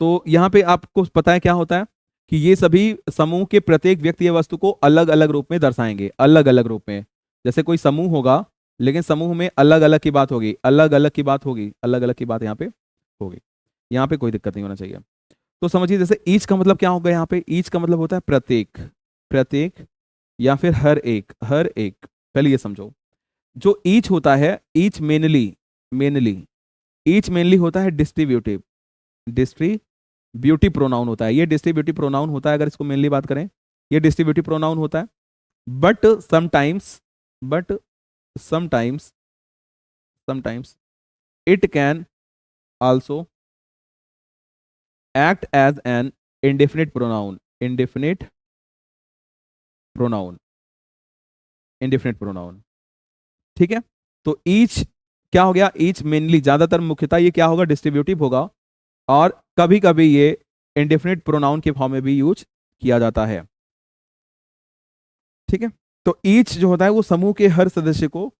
तो यहाँ पे आपको पता है क्या होता है कि ये सभी समूह के प्रत्येक व्यक्ति या वस्तु को अलग अलग रूप में दर्शाएंगे, अलग अलग रूप में। जैसे कोई समूह होगा, लेकिन समूह में अलग अलग की बात होगी, अलग अलग की बात होगी, अलग अलग की बात यहाँ पे होगी। यहाँ पे कोई दिक्कत नहीं होना चाहिए। तो समझिए, जैसे ईच का मतलब क्या होगा, यहाँ पे ईच का मतलब होता है प्रत्येक, प्रत्येक या फिर हर एक, हर एक। पहले ये समझो, जो ईच होता है, each mainly, mainly each mainly होता है डिस्ट्रीब्यूटिव, डिस्ट्रीब्यूटिव प्रोनाउन होता है। ये डिस्ट्रीब्यूटिव प्रोनाउन होता है, अगर इसको मेनली बात करें, ये डिस्ट्रीब्यूटिव प्रोनाउन होता है। But sometimes, but sometimes, sometimes it can also act as an indefinite pronoun, indefinite pronoun, indefinite pronoun। ठीक है, तो ईच क्या हो गया, ईच मेनली, ज्यादातर मुख्यतः ये क्या होगा, डिस्ट्रीब्यूटिव होगा, और कभी कभी ये इंडेफिनिट प्रोनाउन के फॉर्म में भी यूज किया जाता है। ठीक है, तो ईच जो होता है वो समूह के हर सदस्य को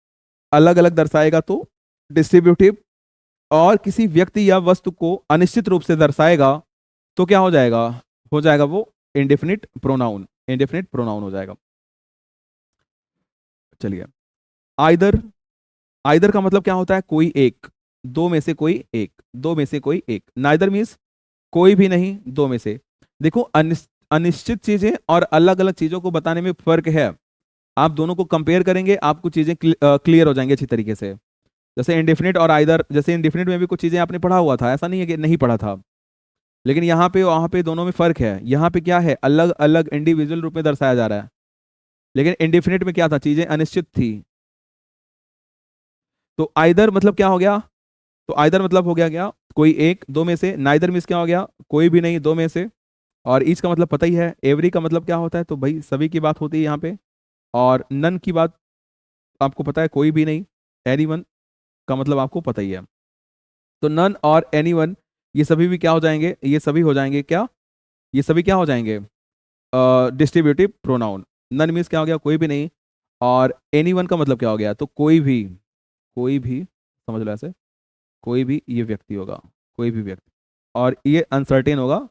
अलग अलग दर्शाएगा तो डिस्ट्रीब्यूटिव, और किसी व्यक्ति या वस्तु को अनिश्चित रूप से दर्शाएगा तो क्या हो जाएगा वो इंडेफिनिट प्रोनाउन, इंडेफिनिट प्रोनाउन हो जाएगा। चलिए, आइदर, आइदर का मतलब क्या होता है, कोई एक, दो में से कोई एक, दो में से कोई एक। नाइदर मीन्स कोई भी नहीं, दो में से। देखो, अनिश्चित चीजें और अलग अलग चीजों को बताने में फर्क है। आप दोनों को कंपेयर करेंगे, आपको चीजें क्लियर हो जाएंगी अच्छी तरीके से। जैसे इंडेफिनिट और आइदर, जैसे इंडेफिनिट में भी कुछ चीजें आपने पढ़ा हुआ था, ऐसा नहीं है कि नहीं पढ़ा था, लेकिन यहाँ पे वहाँ पे दोनों में फर्क है। यहाँ पे क्या है, अलग अलग इंडिविजुअल रूप में दर्शाया जा रहा है, लेकिन इंडेफिनिट में क्या था, चीजें अनिश्चित थी। तो आइदर मतलब क्या हो गया, तो आइदर मतलब हो गया क्या, कोई एक, दो में से। नाइदर मीन्स क्या हो गया, कोई भी नहीं, दो में से। और ईच का मतलब पता ही है। एवरी का मतलब क्या होता है, तो भाई सभी की बात होती है यहाँ पे। और नन की बात आपको पता है, कोई भी नहीं। एनीवन का मतलब आपको पता ही है। तो नन और एनीवन, ये सभी भी क्या हो जाएंगे, ये सभी हो जाएंगे क्या, ये सभी क्या हो जाएंगे, डिस्ट्रीब्यूटिव प्रोनाउन। नन मीन्स क्या हो गया, कोई भी नहीं। और एनीवन का मतलब क्या हो गया, तो कोई भी, कोई भी, समझ लो ऐसे, कोई भी ये व्यक्ति होगा, कोई भी व्यक्ति। और ये अनसर्टेन होगा,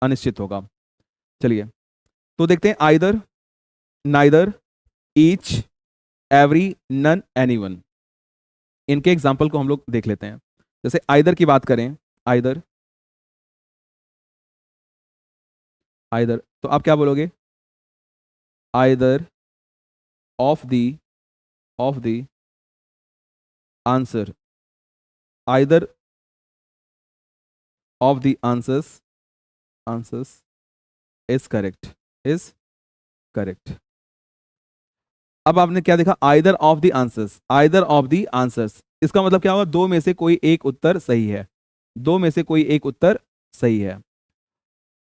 अनिश्चित होगा। चलिए, तो देखते हैं, either, neither, each, every, none, anyone. इनके एग्जाम्पल को हम लोग देख लेते हैं। जैसे आइदर की बात करें, आइदर, आइदर तो आप क्या बोलोगे, either of the answer, either of the answers, answers is correct, is correct. अब आपने क्या देखा, either of the answers, either of the answers, इसका मतलब क्या होगा, दो में से कोई एक उत्तर सही है, दो में से कोई एक उत्तर सही है,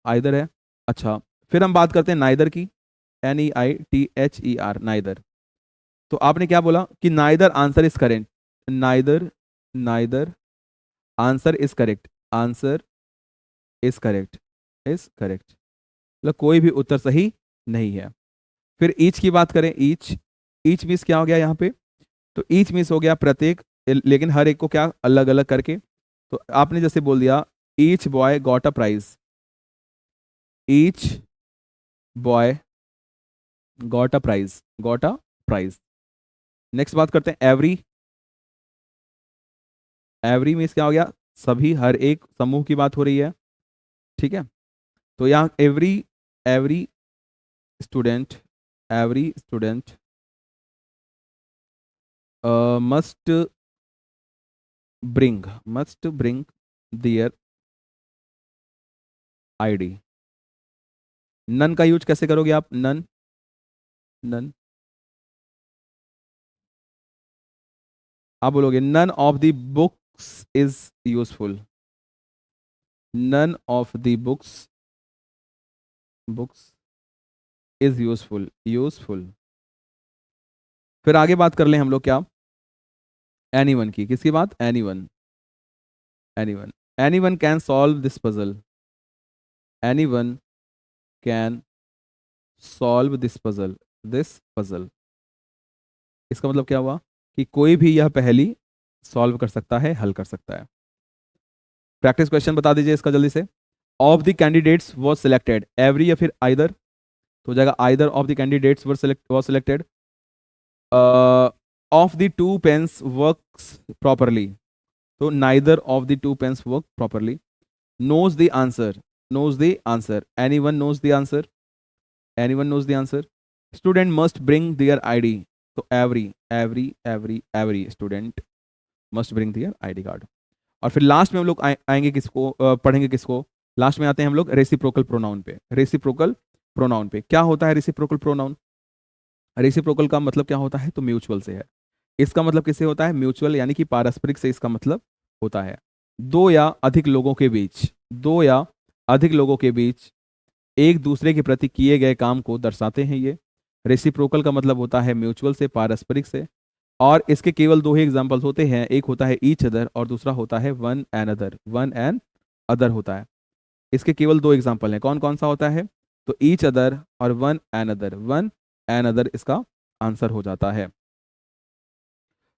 आइदर है। अच्छा, फिर हम बात करते हैं नाइदर की, NEITHER, नाइदर। तो आपने क्या बोला कि neither answer is correct, neither, neither answer is correct, answer is correct, is correct, मतलब कोई भी उत्तर सही नहीं है। फिर ईच की बात करें, ईच, ईच मीन्स क्या हो गया यहाँ पे, तो ईच मीन्स हो गया प्रत्येक, लेकिन हर एक को क्या अलग अलग करके। तो आपने जैसे बोल दिया, each boy got a prize, each boy got a prize, got a prize. Next बात करते हैं एवरी, एवरी मीन्स क्या हो गया, सभी, हर एक, समूह की बात हो रही है। ठीक है, तो यहाँ every, every student, every student must bring, must bring their ID. None का यूज कैसे करोगे आप, नन, नन आप बोलोगे none of the books is useful, none of the books, books is useful, useful. फिर आगे बात कर लें हम लोग क्या, एनीवन की, किसकी बात, anyone, anyone, anyone can solve this puzzle, anyone can solve this puzzle, this puzzle. इसका मतलब क्या हुआ, कि कोई भी यह पहेली सॉल्व कर सकता है, हल कर सकता है। प्रैक्टिस क्वेश्चन बता दीजिए इसका जल्दी से। Of the candidates was selected, every या फिर आइदर, तो हो जाएगा either of the candidates was selected, of the two pens works properly, तो neither of the two pens work properly, knows the answer, knows the answer, anyone knows the answer, anyone knows the answer, student must bring their id, तो every student must bring their id card। और फिर last में हम लोग आएंगे किसको, पढ़ेंगे किसको, लास्ट में आते हैं हम लोग रेसिप्रोकल प्रोनाउन पे। रेसिप्रोकल प्रोनाउन पे क्या होता है? रेसिप्रोकल प्रोनाउन, रेसिप्रोकल का मतलब क्या होता है? तो म्यूचुअल से है। इसका मतलब किससे होता है? म्यूचुअल यानी कि पारस्परिक से इसका मतलब होता है। दो या अधिक लोगों के बीच, दो या अधिक लोगों के बीच एक दूसरे के प्रति किए गए काम को दर्शाते हैं ये। रेसिप्रोकल का मतलब होता है म्यूचुअल से, पारस्परिक से। और इसके केवल दो ही एग्जाम्पल्स होते हैं, एक होता है ईच अदर और दूसरा होता है one and other, one and other होता है। इसके केवल दो एग्जाम्पल हैं, कौन कौन सा होता है? तो ईच अदर और one and other, one and other इसका आंसर हो जाता है।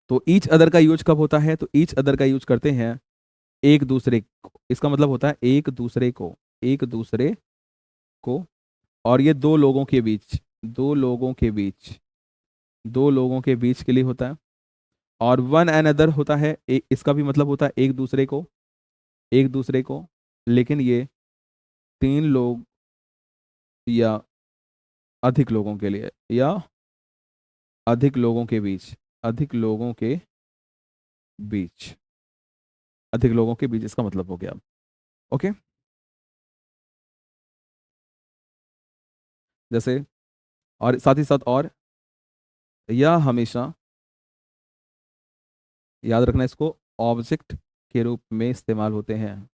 तो ईच अदर का यूज कब होता है? तो ईच अदर का यूज करते हैं एक दूसरे को, इसका मतलब होता है एक दूसरे को, एक दूसरे को। और ये दो लोगों के बीच, दो लोगों के बीच, दो लोगों के बीच के लिए होता है। और वन एंड अदर होता है इसका भी मतलब होता है एक दूसरे को, एक दूसरे को, लेकिन ये तीन लोग या अधिक लोगों के लिए, या अधिक लोगों के बीच, अधिक लोगों के बीच, अधिक लोगों के बीच इसका मतलब हो गया। ओके, जैसे और साथ ही साथ और, यह हमेशा याद रखना इसको, ऑब्जेक्ट के रूप में इस्तेमाल होते हैं,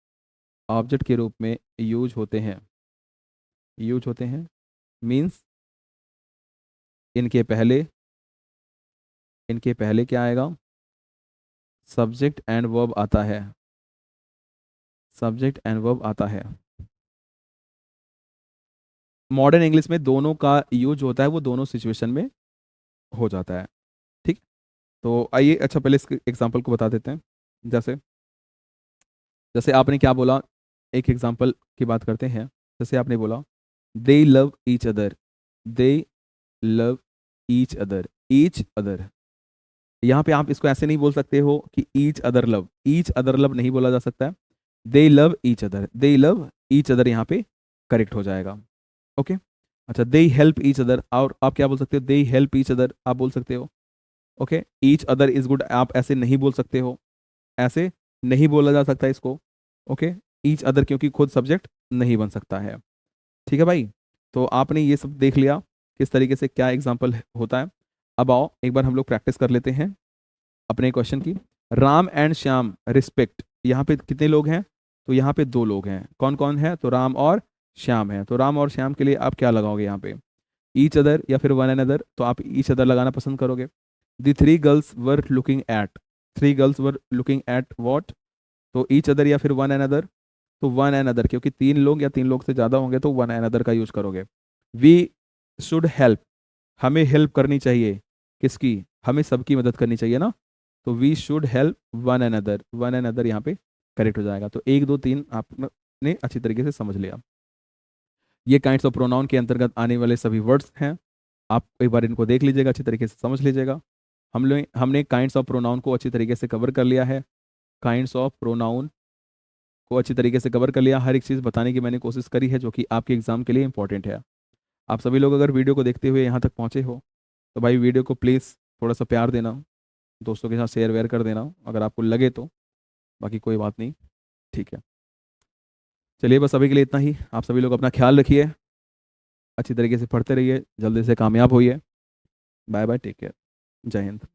ऑब्जेक्ट के रूप में यूज होते हैं, यूज होते हैं। मीन्स इनके पहले, इनके पहले क्या आएगा? सब्जेक्ट एंड वर्ब आता है, सब्जेक्ट एंड वर्ब आता है। मॉडर्न इंग्लिश में दोनों का यूज होता है, वो दोनों सिचुएशन में हो जाता है। ठीक, तो आइए अच्छा पहले इस एग्जांपल को बता देते हैं। जैसे जैसे आपने क्या बोला, एक एग्जांपल की बात करते हैं। जैसे आपने बोला दे लव ईच अदर, दे love each other, each other. यहाँ पे आप इसको ऐसे नहीं बोल सकते हो कि each other love, each other love नहीं बोला जा सकता है। दे लव ईच अदर, दे लव ईच अदर यहाँ पे करेक्ट हो जाएगा। ओके, अच्छा दे हेल्प ईच अदर, और आप क्या बोल सकते हो? दे हेल्प ईच अदर आप बोल सकते हो। Okay, each other is good आप ऐसे नहीं बोल सकते हो, ऐसे नहीं बोला जा सकता इसको। ओके, ईच अदर क्योंकि खुद सब्जेक्ट नहीं बन सकता है। ठीक है भाई, तो आपने ये सब देख लिया किस तरीके से क्या एग्जाम्पल होता है। अब आओ एक बार हम लोग प्रैक्टिस कर लेते हैं अपने क्वेश्चन की। राम एंड श्याम रिस्पेक्ट, यहाँ पे कितने लोग हैं? तो यहाँ पे दो लोग हैं, कौन कौन है? तो राम और श्याम है। तो राम और श्याम के लिए आप क्या लगाओगे यहाँ पे? ईच अदर या फिर वन एंड अदर, तो आप ईच अदर लगाना पसंद करोगे। The three girls were looking at, three girls were looking at what, तो ईच अदर या फिर वन एंड अदर, तो वन एंड अदर क्योंकि तीन लोग या तीन लोग से ज़्यादा होंगे तो वन एंड अदर का यूज करोगे। वी शुड हेल्प, हमें हेल्प करनी चाहिए, किसकी? हमें सबकी मदद करनी चाहिए ना, तो we should help one and other, one and other यहाँ पे करेक्ट हो जाएगा। तो एक दो तीन आपने अच्छी तरीके से समझ लिया। ये काइंड्स ऑफ प्रोनाउन के अंतर्गत आने वाले सभी वर्ड्स हैं, आप एक बार इनको देख लीजिएगा, अच्छी तरीके से समझ लीजिएगा। हमने काइंड्स ऑफ प्रोनाउन को अच्छी तरीके से कवर कर लिया है, काइंड्स ऑफ प्रोनाउन को अच्छी तरीके से कवर कर लिया। हर एक चीज़ बताने की मैंने कोशिश करी है जो कि आपके एग्जाम के लिए इंपॉर्टेंट है। आप सभी लोग अगर वीडियो को देखते हुए यहाँ तक पहुँचे हो तो भाई वीडियो को प्लीज़ थोड़ा सा प्यार देना, दोस्तों के साथ शेयर वेयर कर देना अगर आपको लगे तो, बाकी कोई बात नहीं। ठीक है, चलिए बस अभी के लिए इतना ही। आप सभी लोग अपना ख्याल रखिए, अच्छी तरीके से पढ़ते रहिए, जल्दी से कामयाब होइए। बाय बाय, टेक केयर, जय हिंद।